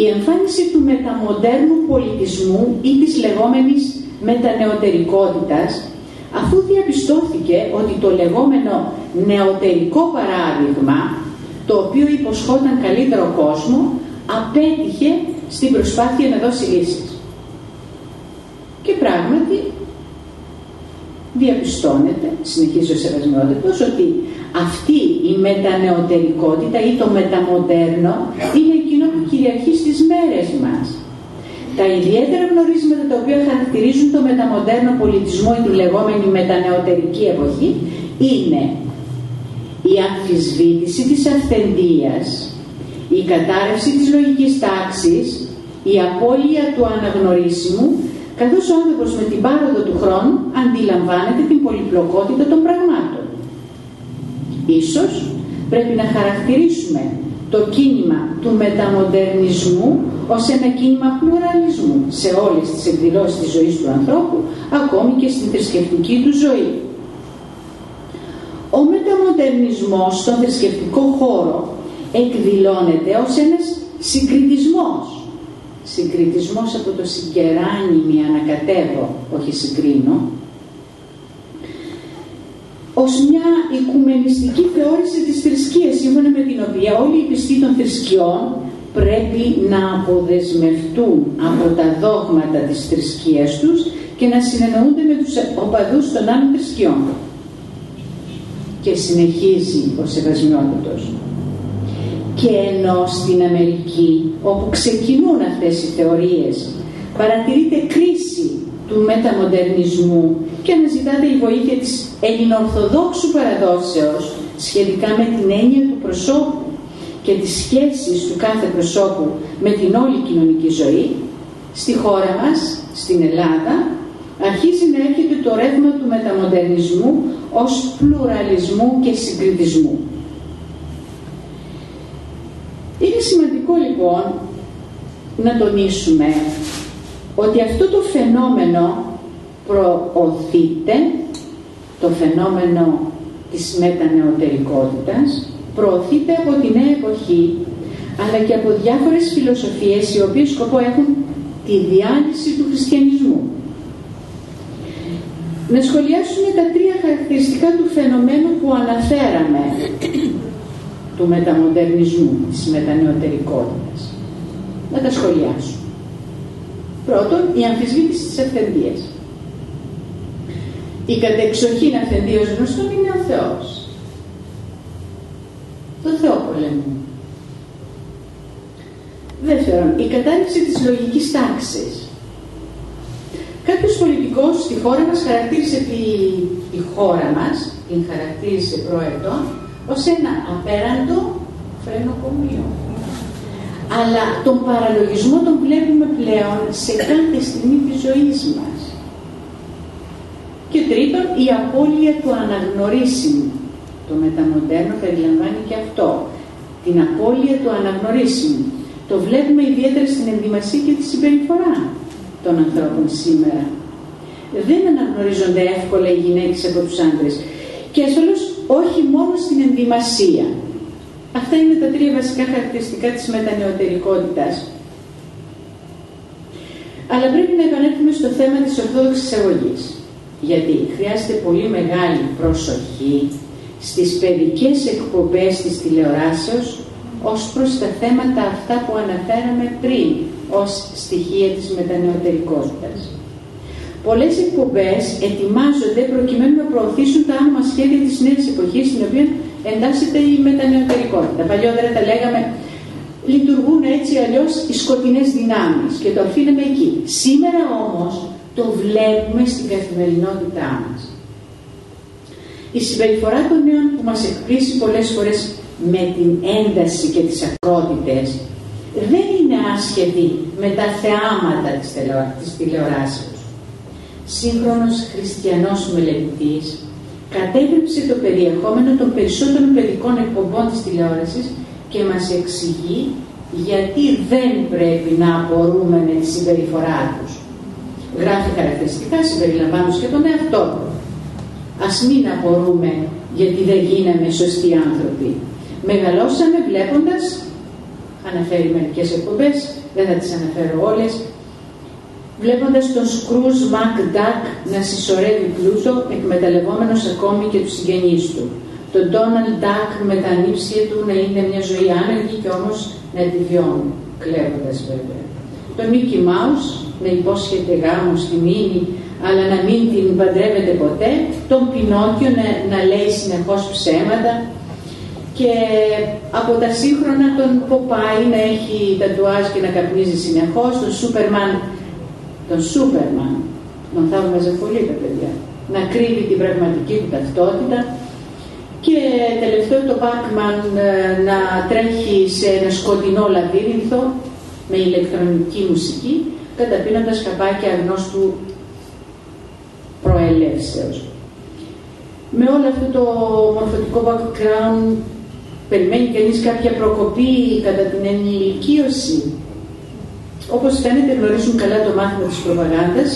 η εμφάνιση του μεταμοντέρνου πολιτισμού ή της λεγόμενης μετανεωτερικότητας, αφού διαπιστώθηκε ότι το λεγόμενο νεωτερικό παράδειγμα, το οποίο υποσχόταν καλύτερο κόσμο, απέτυχε στην προσπάθεια να δώσει λύσεις. Και πράγματι διαπιστώνεται, συνεχίζει ο Σεβασμιότατος, ότι αυτή η μετανεωτερικότητα ή το μεταμοντέρνο είναι εκείνο που κυριαρχεί στις μέρες μας. Τα ιδιαίτερα γνωρίσματα τα οποία χαρακτηρίζουν το μεταμοντέρνο πολιτισμό ή τη λεγόμενη μετανεωτερική εποχή είναι η αμφισβήτηση της αυθεντίας, η κατάρρευση της λογικής τάξης, η απώλεια του αναγνωρίσιμου, καθώς ο άνθρωπος με την πάροδο του χρόνου αντιλαμβάνεται την πολυπλοκότητα των πραγμάτων. Ίσως πρέπει να χαρακτηρίσουμε το κίνημα του μεταμοντερνισμού ως ένα κίνημα πλουραλισμού σε όλες τις εκδηλώσεις της ζωής του ανθρώπου, ακόμη και στην θρησκευτική του ζωή. Ο μεταμοντερνισμός στον θρησκευτικό χώρο εκδηλώνεται ως ένας συγκριτισμός. Συγκριτισμός από το συγκεράνει μη ανακατεύω, όχι συγκρίνω, ως μια οικουμενιστική θεώρηση της θρησκείας, σύμφωνα με την οποία όλοι οι πιστοί των θρησκειών πρέπει να αποδεσμευτούν από τα δόγματα της θρησκείας τους και να συνεννοούνται με τους οπαδούς των άλλων θρησκειών. Και συνεχίζει ο Σεβασμιότατος. Και ενώ στην Αμερική, όπου ξεκινούν αυτές οι θεωρίες, παρατηρείται κρίση του μεταμοντερνισμού και αναζητάται η βοήθεια της ελληνοορθοδόξου παραδόσεως σχετικά με την έννοια του προσώπου και τις σχέσεις του κάθε προσώπου με την όλη κοινωνική ζωή, στη χώρα μας, στην Ελλάδα, αρχίζει να έρχεται το ρεύμα του μεταμοντερνισμού ως πλουραλισμού και συγκριτισμού. Είναι σημαντικό λοιπόν να τονίσουμε ότι αυτό το φαινόμενο προωθείται, το φαινόμενο της μετανεωτερικότητας, προωθείται από τη νέα εποχή, αλλά και από διάφορες φιλοσοφίες οι οποίες σκοπό έχουν τη διάλυση του χριστιανισμού. Να σχολιάσουμε τα τρία χαρακτηριστικά του φαινομένου που αναφέραμε, του μεταμοντερνισμού, της μετανεωτερικότητας. Να τα σχολιάσουμε. Πρώτον, η αμφισβήτηση της αυθεντίας. Η κατεξοχήν αυθεντία ως γνωστόν είναι ο Θεός. Το Θεό πολεμούν. Δεύτερον, η κατάρριξη της λογικής τάξης. Κάποιος πολιτικός στη χώρα μας χαρακτήρισε τη χώρα μας, την χαρακτήρισε προετών, ως ένα απέραντο φρενοκομείο. Αλλά τον παραλογισμό τον βλέπουμε πλέον σε κάθε στιγμή της ζωής μας. Και τρίτον, η απώλεια του αναγνωρίσιμου. Το μεταμοντέρνο περιλαμβάνει και αυτό. Την απώλεια του αναγνωρίσιμου. Το βλέπουμε ιδιαίτερα στην ενδυμασία και τη συμπεριφορά των ανθρώπων σήμερα. Δεν αναγνωρίζονται εύκολα οι γυναίκες από τους άντρες. Και ασφαλώς όχι μόνο στην ενδυμασία. Αυτά είναι τα τρία βασικά χαρακτηριστικά της μετανεωτερικότητας. Αλλά πρέπει να επανέλθουμε στο θέμα της ορθόδοξης αγωγής. Γιατί χρειάζεται πολύ μεγάλη προσοχή στις παιδικές εκπομπές της τηλεοράσεως ως προς τα θέματα αυτά που αναφέραμε πριν ως στοιχεία της μετανεωτερικότητας. Πολλές εκπομπές ετοιμάζονται προκειμένου να προωθήσουν τα άνομα σχέδια της νέας εποχής στην οποία εντάσσεται η μετανεωτερικότητα. Παλιότερα τα λέγαμε λειτουργούν έτσι αλλιώς οι σκοτεινές δυνάμεις και το αφήναμε εκεί. Σήμερα όμως το βλέπουμε στην καθημερινότητά μας. Η συμπεριφορά των νέων που μας εκπλήσει πολλές φορές με την ένταση και τις ακρότητες δεν είναι άσχετη με τα θεάματα της τηλεοράσεως. Σύγχρονος χριστιανός μελετητής κατέγραψε το περιεχόμενο των περισσότερων παιδικών εκπομπών της τηλεόρασης και μας εξηγεί γιατί δεν πρέπει να απορούμε με τη συμπεριφορά τους. Γράφει χαρακτηριστικά συμπεριλαμβάνοντας και τον εαυτό του. Ας μην απορούμε γιατί δεν γίναμε σωστοί άνθρωποι. Μεγαλώσαμε βλέποντας, αναφέρει μερικές εκπομπές, δεν θα τις αναφέρω όλες, βλέποντας τον Σκρούζ Μακντακ να συσσωρεύει πλούτο, εκμεταλλευόμενος ακόμη και τους συγγενείς του. Τον Ντόναλντ Ντακ με τα ανήψια του να είναι μια ζωή άνεργη και όμως να επιβιώνει, κλέβοντας βέβαια. Τον Μίκι Μάους να υπόσχεται γάμο στη Μίνη, αλλά να μην την παντρεύεται ποτέ. Τον Πινόκιο να λέει συνεχώς ψέματα. Και από τα σύγχρονα τον Ποπάι να έχει τατουάζ και να καπνίζει συνεχώς. Τον Σούπερμαν, τον θαύμαζε πολύ τα παιδιά, να κρύβει την πραγματική του ταυτότητα. Και τελευταίο το Πάκμαν να τρέχει σε ένα σκοτεινό λαβύρινθο με ηλεκτρονική μουσική, καταπίνοντας καπάκια αγνώστου προελεύσεως. Με όλο αυτό το μορφωτικό background περιμένει κανείς κάποια προκοπή κατά την ενηλικίωση. Όπως φαίνεται γνωρίζουν καλά το μάθημα της προπαγάνδας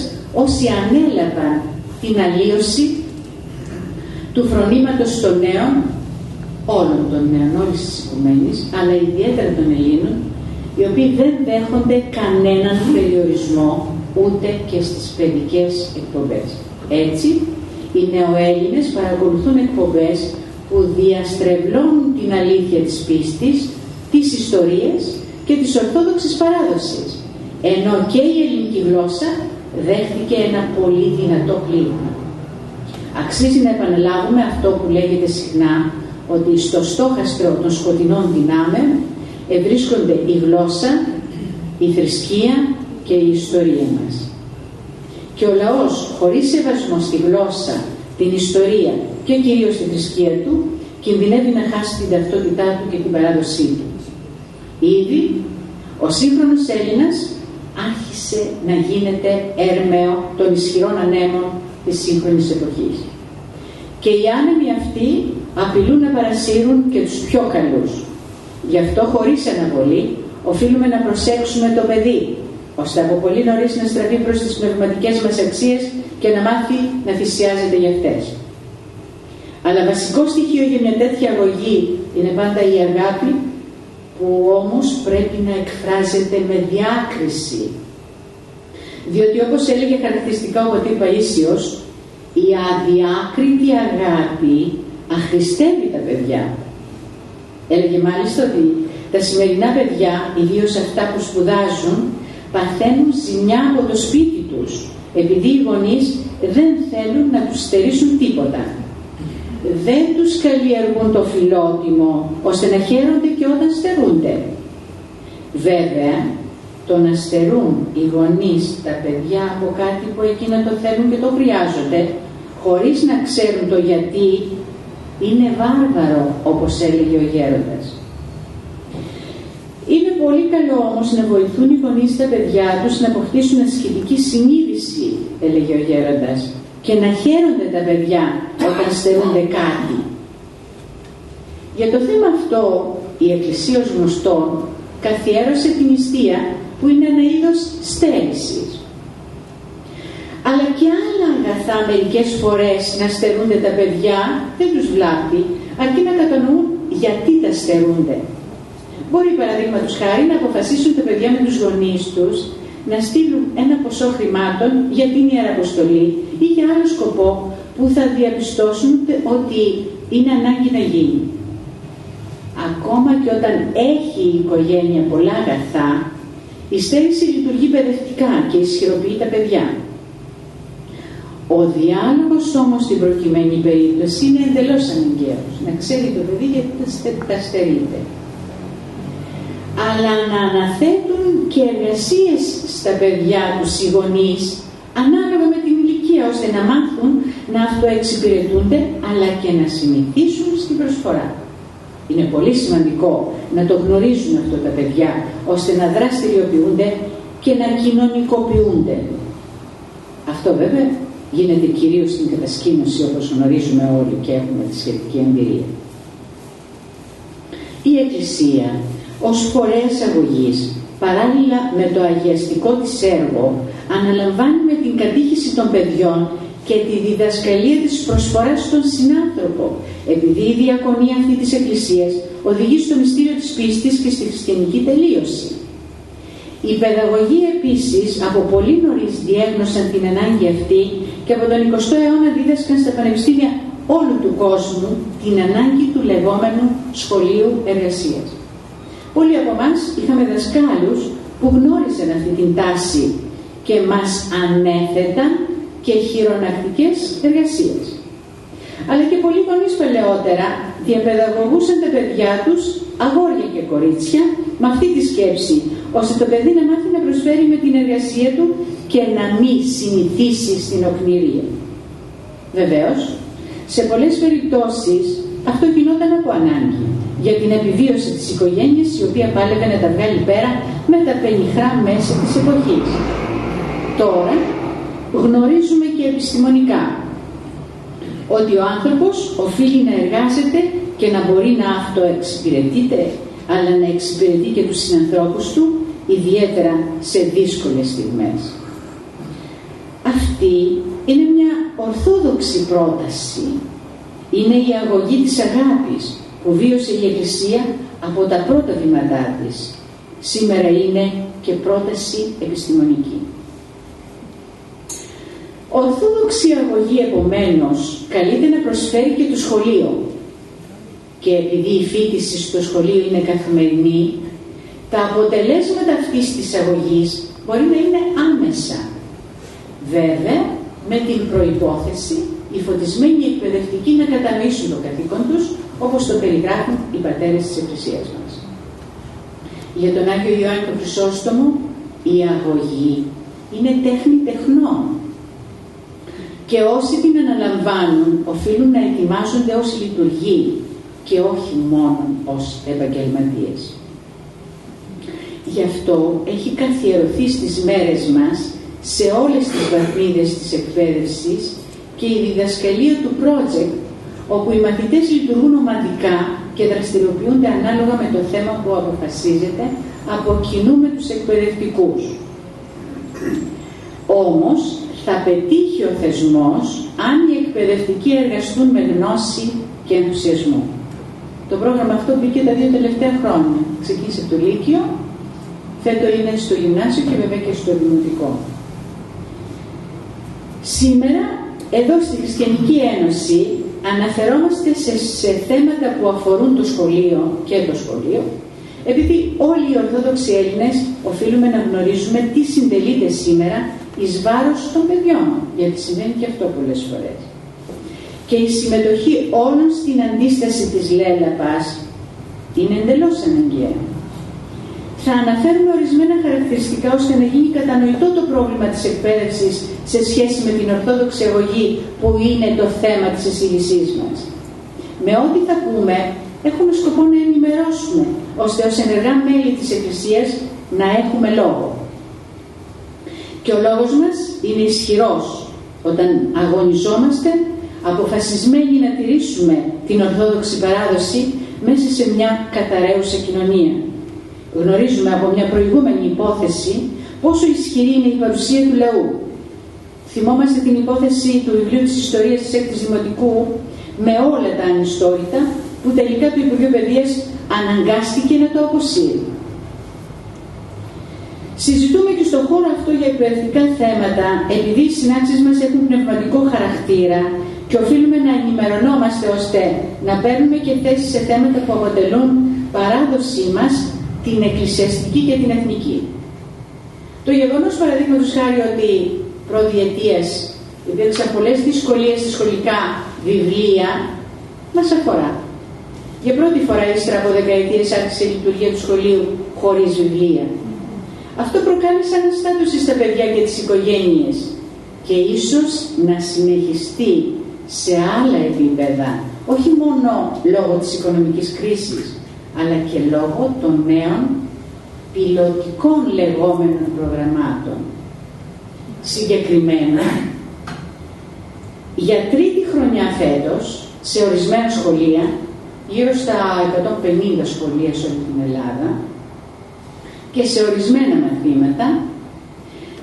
όσοι ανέλαβαν την αλλίωση του φρονήματος των νέων, όλων των νέων, όλης της οικουμένης, αλλά ιδιαίτερα των Ελλήνων, οι οποίοι δεν δέχονται κανέναν περιορισμό ούτε και στις παιδικές εκπομπές. Έτσι, οι νεοέλληνες παρακολουθούν εκπομπές που διαστρεβλώνουν την αλήθεια της πίστης, τις ιστορίες και της ορθόδοξης παράδοσης, ενώ και η ελληνική γλώσσα δέχτηκε ένα πολύ δυνατό πλήγμα. Αξίζει να επαναλάβουμε αυτό που λέγεται συχνά, ότι στο στόχαστρο των σκοτεινών δυνάμεων ευρίσκονται η γλώσσα, η θρησκεία και η ιστορία μας. Και ο λαός χωρίς σεβασμό στη γλώσσα, την ιστορία και κυρίως τη θρησκεία του, κινδυνεύει να χάσει την ταυτότητά του και την παράδοσή του. Ήδη ο σύγχρονος Έλληνας άρχισε να γίνεται έρμεο των ισχυρών ανέμων της σύγχρονης εποχής. Και οι άνεμοι αυτοί απειλούν να παρασύρουν και τους πιο καλούς. Γι' αυτό, χωρίς αναβολή, οφείλουμε να προσέξουμε το παιδί, ώστε από πολύ νωρίς να στραφεί προς τις πνευματικές μας αξίες και να μάθει να θυσιάζεται για αυτές. Αλλά βασικό στοιχείο για μια τέτοια αγωγή είναι πάντα η αγάπη, που όμως πρέπει να εκφράζεται με διάκριση. Διότι, όπως έλεγε χαρακτηριστικά ο πατήρ Παΐσιος, η αδιάκριτη αγάπη αχρηστεύει τα παιδιά. Έλεγε μάλιστα ότι τα σημερινά παιδιά, ιδίως αυτά που σπουδάζουν, παθαίνουν ζημιά από το σπίτι τους, επειδή οι γονείς δεν θέλουν να τους στερήσουν τίποτα. Δεν τους καλλιεργούν το φιλότιμο, ώστε να χαίρονται και όταν στερούνται. Βέβαια, το να στερούν οι γονείς τα παιδιά από κάτι που εκείνα το θέλουν και το χρειάζονται, χωρίς να ξέρουν το γιατί, είναι βάρβαρο, όπως έλεγε ο γέροντας. Είναι πολύ καλό όμως να βοηθούν οι γονείς τα παιδιά τους να αποκτήσουν ασχετική συνείδηση, έλεγε ο γέροντας, και να χαίρονται τα παιδιά όταν στερούνται κάτι. Για το θέμα αυτό η Εκκλησία ως γνωστόν καθιέρωσε την νηστεία, που είναι ένα είδος στέρησης. Αλλά και άλλα αγαθά μερικές φορές να στερούνται τα παιδιά δεν τους βλάπτει, αρκεί να κατανοούν γιατί τα στερούνται. Μπορεί, παραδείγματος χάρη, να αποφασίσουν τα παιδιά με τους γονείς τους να στείλουν ένα ποσό χρημάτων για την Ιεραποστολή ή για άλλο σκοπό που θα διαπιστώσουν ότι είναι ανάγκη να γίνει. Ακόμα και όταν έχει η οικογένεια πολλά αγαθά, η στέρηση λειτουργεί παιδευτικά και ισχυροποιεί τα παιδιά. Ο διάλογος όμως στην προκειμένη περίπτωση είναι εντελώς αναγκαίος. Να ξέρει το παιδί γιατί τα στερείται. Αλλά να αναθέτουν και εργασίες στα παιδιά τους οι γονείς, ανάλογα με την ηλικία, ώστε να μάθουν να αυτοεξυπηρετούνται, αλλά και να συνηθίσουν στην προσφορά. Είναι πολύ σημαντικό να το γνωρίζουν αυτό τα παιδιά, ώστε να δραστηριοποιούνται και να κοινωνικοποιούνται. Αυτό βέβαια γίνεται κυρίως στην κατασκήνωση, όπως γνωρίζουμε όλοι και έχουμε τη σχετική εμπειρία. Η Εκκλησία ως φορέας αγωγής, παράλληλα με το αγιαστικό της έργο, αναλαμβάνει με την κατήχηση των παιδιών και τη διδασκαλία της προσφοράς στον συνάνθρωπο, επειδή η διακονία αυτή της Εκκλησίας οδηγεί στο μυστήριο της πίστης και στη χριστιανική τελείωση. Οι παιδαγωγοί επίσης από πολύ νωρίς διέγνωσαν την ανάγκη αυτή και από τον 20ο αιώνα δίδασκαν στα πανεπιστήμια όλου του κόσμου την ανάγκη του λεγόμενου σχολείου εργασίας. Πολλοί από εμάς είχαμε δασκάλους που γνώριζαν αυτή την τάση και μας ανέθεταν και χειρονακτικές εργασίες. Αλλά και πολλοί γονείς παλαιότερα διαπαιδαγωγούσαν τα παιδιά τους, αγόρια και κορίτσια, με αυτή τη σκέψη, ώστε το παιδί να μάθει να προσφέρει με την εργασία του και να μην συνηθίσει στην οκνηρία. Βεβαίως, σε πολλές περιπτώσεις αυτό γινόταν από ανάγκη, για την επιβίωση της οικογένειας, η οποία πάλευε να τα βγάλει πέρα με τα πενιχρά μέσα της εποχής. Τώρα γνωρίζουμε και επιστημονικά ότι ο άνθρωπος οφείλει να εργάζεται και να μπορεί να αυτοεξυπηρετείται, αλλά να εξυπηρετεί και τους συνανθρώπους του, ιδιαίτερα σε δύσκολες στιγμές. Αυτή είναι μια ορθόδοξη πρόταση. Είναι η αγωγή της αγάπης που βίωσε η Εκκλησία από τα πρώτα βήματά της. Σήμερα είναι και πρόταση επιστημονική. Ορθόδοξη αγωγή, επομένως, καλείται να προσφέρει και το σχολείο. Και επειδή η φοιτηση στο σχολείο είναι καθημερινή, Τα αποτελέσματα αυτής της αγωγής μπορεί να είναι άμεσα. Βέβαια, με την προϋπόθεση οι φωτισμένοι εκπαιδευτικοί να κατανοήσουν το καθήκον τους, όπως το περιγράφουν οι πατέρες της Εκκλησίας μας. Για τον Άγιο Ιωάννη τον Χρυσόστομο, η αγωγή είναι τέχνη τεχνών. Και όσοι την αναλαμβάνουν, οφείλουν να ετοιμάζονται ως λειτουργοί και όχι μόνο ως επαγγελματίες. Γι' αυτό έχει καθιερωθεί στις μέρες μας σε όλες τις βαθμίδες της εκπαίδευσης και η διδασκαλία του project, όπου οι μαθητές λειτουργούν ομαδικά και δραστηριοποιούνται ανάλογα με το θέμα που αποφασίζεται από κοινού με τους εκπαιδευτικούς. Όμως, θα πετύχει ο θεσμός αν οι εκπαιδευτικοί εργαστούν με γνώση και ενθουσιασμό. Το πρόγραμμα αυτό μπήκε τα 2 τελευταία χρόνια. Ξεκίνησε από το Λύκειο, φέτο είναι στο γυμνάσιο και βέβαια και στο δημοτικό. Σήμερα, εδώ στη Χριστιανική Ένωση, αναφερόμαστε σε θέματα που αφορούν το σχολείο και το σχολείο, επειδή όλοι οι Ορθόδοξοι Έλληνες οφείλουμε να γνωρίζουμε τι συντελείται σήμερα εις βάρος των παιδιών, γιατί συμβαίνει και αυτό πολλές φορές. Και η συμμετοχή όλων στην αντίσταση της Λέλαπας είναι εντελώς αναγκαία. Θα αναφέρουμε ορισμένα χαρακτηριστικά ώστε να γίνει κατανοητό το πρόβλημα της εκπαίδευσης σε σχέση με την Ορθόδοξη αγωγή που είναι το θέμα της εισήγησής μας. Με ό,τι θα πούμε, έχουμε σκοπό να ενημερώσουμε, ώστε ως ενεργά μέλη της Εκκλησίας να έχουμε λόγο. Και ο λόγος μας είναι ισχυρός όταν αγωνιζόμαστε, αποφασισμένοι να τηρήσουμε την Ορθόδοξη παράδοση μέσα σε μια καταραίουσα κοινωνία. Γνωρίζουμε από μια προηγούμενη υπόθεση πόσο ισχυρή είναι η παρουσία του λαού. Θυμόμαστε την υπόθεση του βιβλίου της Ιστορίας της 6ης Δημοτικού με όλα τα ανιστόρητα που τελικά το Υπουργείο Παιδείας αναγκάστηκε να το αποσύρει. Συζητούμε και στον χώρο αυτό για εκπαιδευτικά θέματα επειδή οι συνάξεις μας έχουν πνευματικό χαρακτήρα και οφείλουμε να ενημερωνόμαστε ώστε να παίρνουμε και θέση σε θέματα που αποτελούν παράδοσή μας, την εκκλησιαστική και την εθνική. Το γεγονός, παραδείγματος χάρη, ότι προδιετίας υπήρξαν πολλές δυσκολίες στα σχολικά βιβλία, μας αφορά. Για πρώτη φορά, ύστερα από δεκαετίες, άρχισε η λειτουργία του σχολείου χωρίς βιβλία. Αυτό προκάλεσε αναστάτωση στα παιδιά και τις οικογένειες και ίσως να συνεχιστεί σε άλλα επίπεδα, όχι μόνο λόγω της οικονομικής κρίσης, αλλά και λόγω των νέων πιλωτικών λεγόμενων προγραμμάτων. Συγκεκριμένα, για τρίτη χρονιά φέτος, σε ορισμένα σχολεία, γύρω στα 150 σχολεία σε όλη την Ελλάδα, και σε ορισμένα μαθήματα,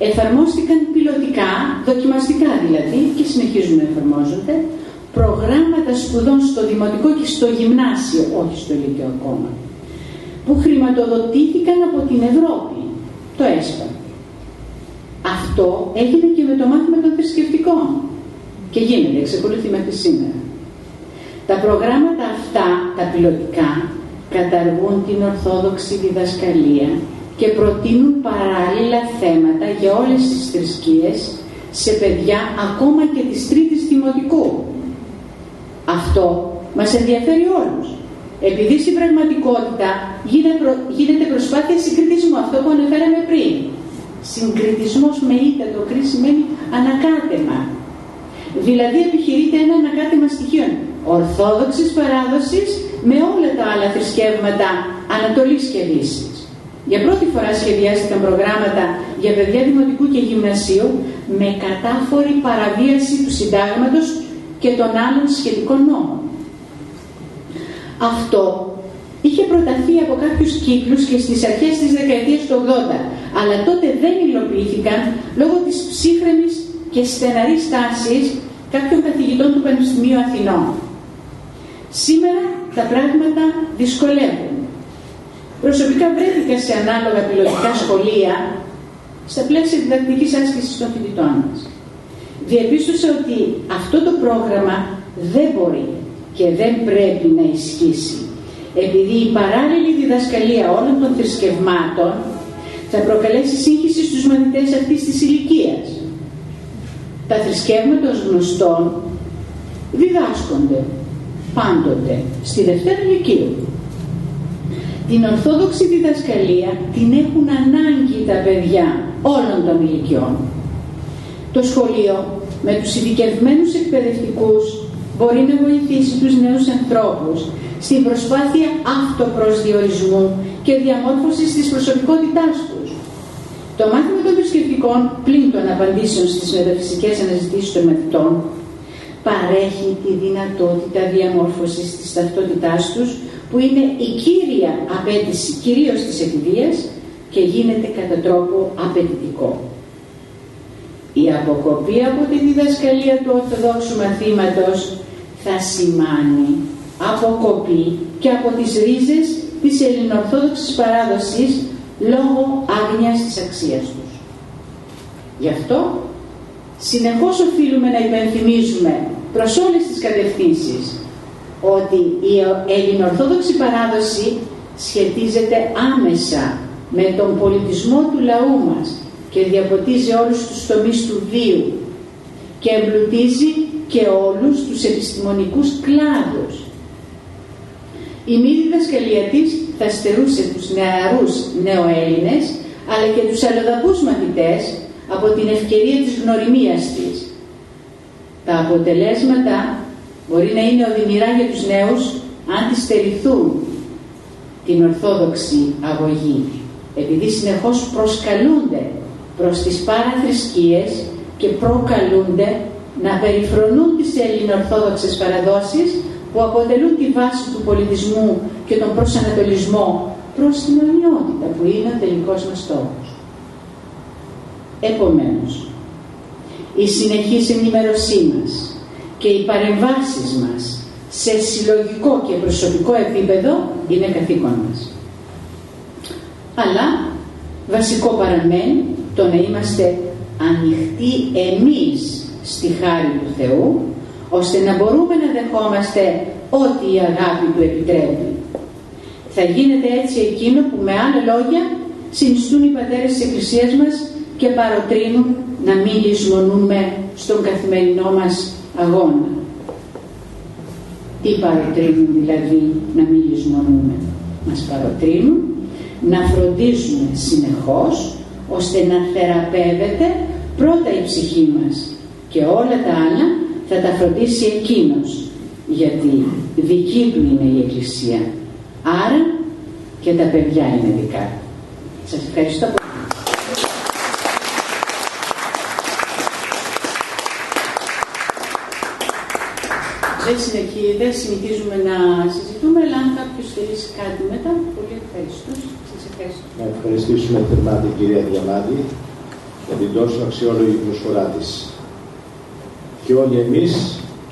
εφαρμόστηκαν πιλωτικά, δοκιμαστικά δηλαδή, και συνεχίζουν να εφαρμόζονται, προγράμματα σπουδών στο δημοτικό και στο γυμνάσιο, όχι στο λύκειο ακόμα, που χρηματοδοτήθηκαν από την Ευρώπη, το ΕΣΠΑ. Αυτό έγινε και με το μάθημα των θρησκευτικών και γίνεται, εξακολουθεί μέχρι σήμερα. Τα προγράμματα αυτά, τα πιλωτικά, καταργούν την ορθόδοξη διδασκαλία και προτείνουν παράλληλα θέματα για όλες τις θρησκείες σε παιδιά ακόμα και της τρίτης δημοτικού. Αυτό μας ενδιαφέρει όλους, επειδή στην πραγματικότητα γίνεται προσπάθεια συγκριτισμού, αυτό που αναφέραμε πριν. Συγκριτισμός με ήττα, το κρί σημαίνει ανακάτεμα. Δηλαδή επιχειρείται ένα ανακάτεμα στοιχείων ορθόδοξης παράδοσης με όλα τα άλλα θρησκεύματα Ανατολής και Δύσης. Για πρώτη φορά σχεδιάστηκαν προγράμματα για παιδιά δημοτικού και γυμνασίου με κατάφορη παραβίαση του συντάγματος και των άλλων σχετικών νόμων. Αυτό είχε προταθεί από κάποιους κύκλους και στις αρχές της δεκαετίας του 80, αλλά τότε δεν υλοποιήθηκαν λόγω της ψύχρεμης και στεναρής τάσης κάποιων καθηγητών του Πανεπιστημίου Αθηνών. Σήμερα τα πράγματα δυσκολεύουν. Προσωπικά βρέθηκα σε ανάλογα πιλωτικά σχολεία στα πλαίσια διδακτικής άσκησης των φοιτητών μας. Διαπίστωσα ότι αυτό το πρόγραμμα δεν μπορεί και δεν πρέπει να ισχύσει, επειδή η παράλληλη διδασκαλία όλων των θρησκευμάτων θα προκαλέσει σύγχυση στους μαθητές αυτής της ηλικίας. Τα θρησκεύματα ως γνωστόν διδάσκονται πάντοτε στη Δευτέρα Λυκείου. Την ορθόδοξη διδασκαλία την έχουν ανάγκη τα παιδιά όλων των ηλικιών. Το σχολείο με τους ειδικευμένους εκπαιδευτικούς μπορεί να βοηθήσει τους νέους ανθρώπους στην προσπάθεια αυτοπροσδιορισμού και διαμόρφωσης της προσωπικότητάς τους. Το μάθημα των θρησκευτικών, πλην των απαντήσεων στις μεταφυσικές αναζητήσεις των μαθητών, παρέχει τη δυνατότητα διαμόρφωσης της ταυτότητάς τους, που είναι η κύρια απέτηση κυρίως της εφηβείας και γίνεται κατά τρόπο απαιτητικό. Η αποκοπή από τη διδασκαλία του Ορθοδόξου μαθήματος θα σημάνει αποκοπή και από τις ρίζες της ελληνοορθόδοξης παράδοσης λόγω άγνοιας της αξίας τους. Γι' αυτό συνεχώς οφείλουμε να υπενθυμίζουμε προς όλες τις κατευθύνσεις ότι η ελληνοορθόδοξη παράδοση σχετίζεται άμεσα με τον πολιτισμό του λαού μας και διαποτίζει όλους τους τομείς του βίου και εμπλουτίζει και όλους τους επιστημονικούς κλάδους. Η μη διδασκαλία της θα στερούσε τους νεαρούς νεοέλληνες αλλά και τους αλλοδαπούς μαθητές από την ευκαιρία της γνωριμίας της. Τα αποτελέσματα μπορεί να είναι οδυνηρά για τους νέους αν τις στερηθούν την ορθόδοξη αγωγή, επειδή συνεχώς προσκαλούνται προς τις παραθρησκείες και προκαλούνται να περιφρονούν τις ελληνοορθόδοξες παραδόσεις που αποτελούν τη βάση του πολιτισμού και τον προσανατολισμό προς την αιωνιότητα που είναι ο τελικός μας στόχος. Επομένως, η συνεχής ενημέρωσή μας και οι παρεμβάσεις μας σε συλλογικό και προσωπικό επίπεδο είναι καθήκον μας. Αλλά βασικό παραμένει το να είμαστε ανοιχτοί εμείς στη χάρη του Θεού, ώστε να μπορούμε να δεχόμαστε ό,τι η αγάπη του επιτρέπει. Θα γίνεται έτσι εκείνο που με άλλα λόγια συνιστούν οι πατέρες της Εκκλησίας μας και παροτρύνουν να μην λησμονούμε στον καθημερινό μας αγώνα. Τι παροτρύνουν δηλαδή να μην λησμονούμε? Μας παροτρύνουν να φροντίζουμε συνεχώς ώστε να θεραπεύεται πρώτα η ψυχή μας και όλα τα άλλα θα τα φροντίσει εκείνος, γιατί δική του είναι η Εκκλησία, άρα και τα παιδιά είναι δικά. Σας ευχαριστώ πολύ. Δεν συνηθίζουμε να συζητούμε, αλλά αν κάποιος θέλει κάτι μετά, πολύ ευχαριστώ. Σας ευχαριστώ. Να ευχαριστήσουμε θερμά την κυρία Διαμάντη για την τόσο αξιόλογη προσφορά της. Και όλοι εμείς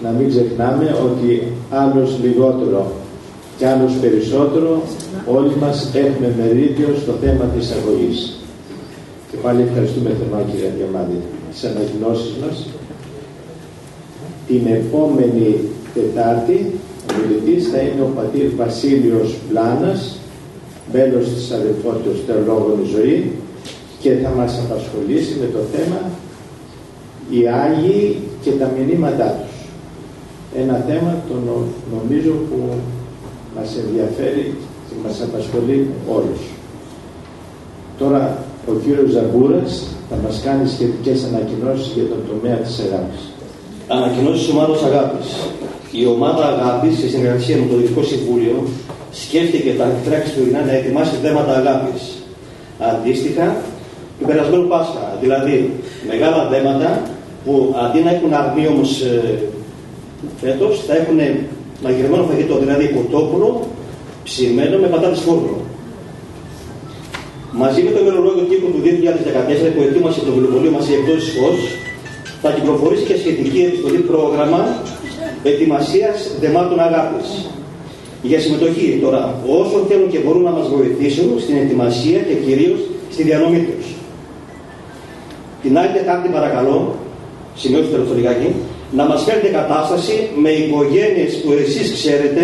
να μην ξεχνάμε ότι άλλος λιγότερο και άλλος περισσότερο όλοι μας έχουμε μερίδιο στο θέμα της αγωγής. Και πάλι ευχαριστούμε θερμά κυρία Διαμάντη. Τις ανακοινώσεις μας. Την επόμενη Τετάρτη ο μιλητής θα είναι ο πατήρ Βασίλειος Πλάνας, μέλος της Αδελφότητος Θεολόγων η Ζωή, και θα μας απασχολήσει με το θέμα οι Άγιοι και τα μηνύματά τους. Ένα θέμα το νομίζω που μας ενδιαφέρει και μας απασχολεί όλους. Τώρα ο κύριος Ζαμπούρας θα μας κάνει σχετικές ανακοινώσεις για τον τομέα της αγάπης. Ανακοινώσεις της ομάδας αγάπης. Η ομάδα αγάπης, σε συνεργασία με το Διοικητικό Συμβούλιο, σκέφτηκε τα Χριστούγεννα να ετοιμάσει θέματα αγάπης. Αντίστοιχα, του περασμένου Πάσχα. Δηλαδή, μεγάλα θέματα που αντί να έχουν αρνή όμως φέτος, θα έχουν μαγειρεμένο φαγητό, δηλαδή κοτόπουλο ψημένο με πατάτες φούρνο. Μαζί με το ημερολόγιο τύπου του 2014 που ετοίμασε το βιβλιοπωλείο μας η Εκδόσεις Φως, θα κυκλοφορήσει και σχετική επιστολή πρόγραμμα ετοιμασίας θεμάτων αγάπης. Για συμμετοχή τώρα, όσο θέλουν και μπορούν να μας βοηθήσουν στην ετοιμασία και κυρίως στη διανομή τους. Την άλλη Τετάρτη, παρακαλώ, σημειώστε το λιγάκι, να μας φέρετε κατάσταση με οικογένειες που εσείς ξέρετε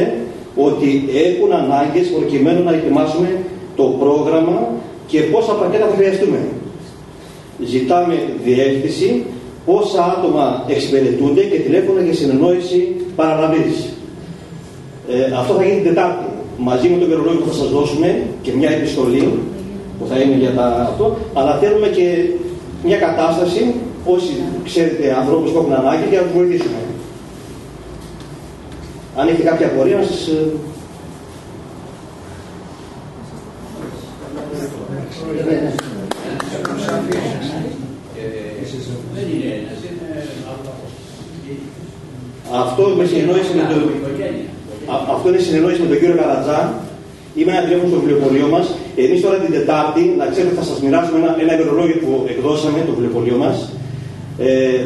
ότι έχουν ανάγκες προκειμένου να ετοιμάσουμε το πρόγραμμα και πόσα πακέτα θα χρειαστούμε. Ζητάμε διεύθυνση, πόσα άτομα εξυπηρετούνται και τηλέφωνα για συνεννόηση παραλαβής. Αυτό θα γίνει την Τετάρτη. Μαζί με το ημερολόγιο που θα σας δώσουμε και μια επιστολή που θα είναι για αυτό, αλλά θέλουμε και μια κατάσταση, όσοι ξέρετε ανθρώπους που έχουν ανάγκη, για να τους βοηθήσουμε. Αν έχετε κάποια απορία, να σας... Αυτό με συνεννόηση με το... Αυτό είναι συνεννόηση με τον κύριο Καρατζά. Είμαι ένα τηλέφωνο στο βιβλιοπωλείο μας. Εμείς τώρα την Τετάρτη, να ξέρετε, θα σας μοιράσουμε ένα ημερολόγιο που εκδώσαμε το βιβλιοπωλείο μας.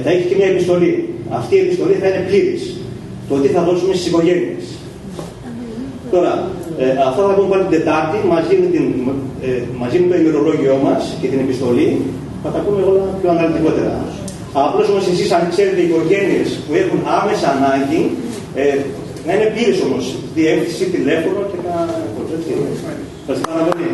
Θα έχει και μια επιστολή. Αυτή η επιστολή θα είναι πλήρης. Το τι θα δώσουμε στις οικογένειες. Τώρα, αυτά θα πούμε πάλι την Τετάρτη μαζί με το ημερολόγιό μας και την επιστολή. Θα τα πούμε όλα πιο αναλυτικότερα. Απλώς όμως εσείς, αν ξέρετε οι οικογένειες που έχουν άμεσα ανάγκη, να είναι πλήρης όμως διεύθυνση, τηλέφωνο και τα... Θα σας παραβαίνει.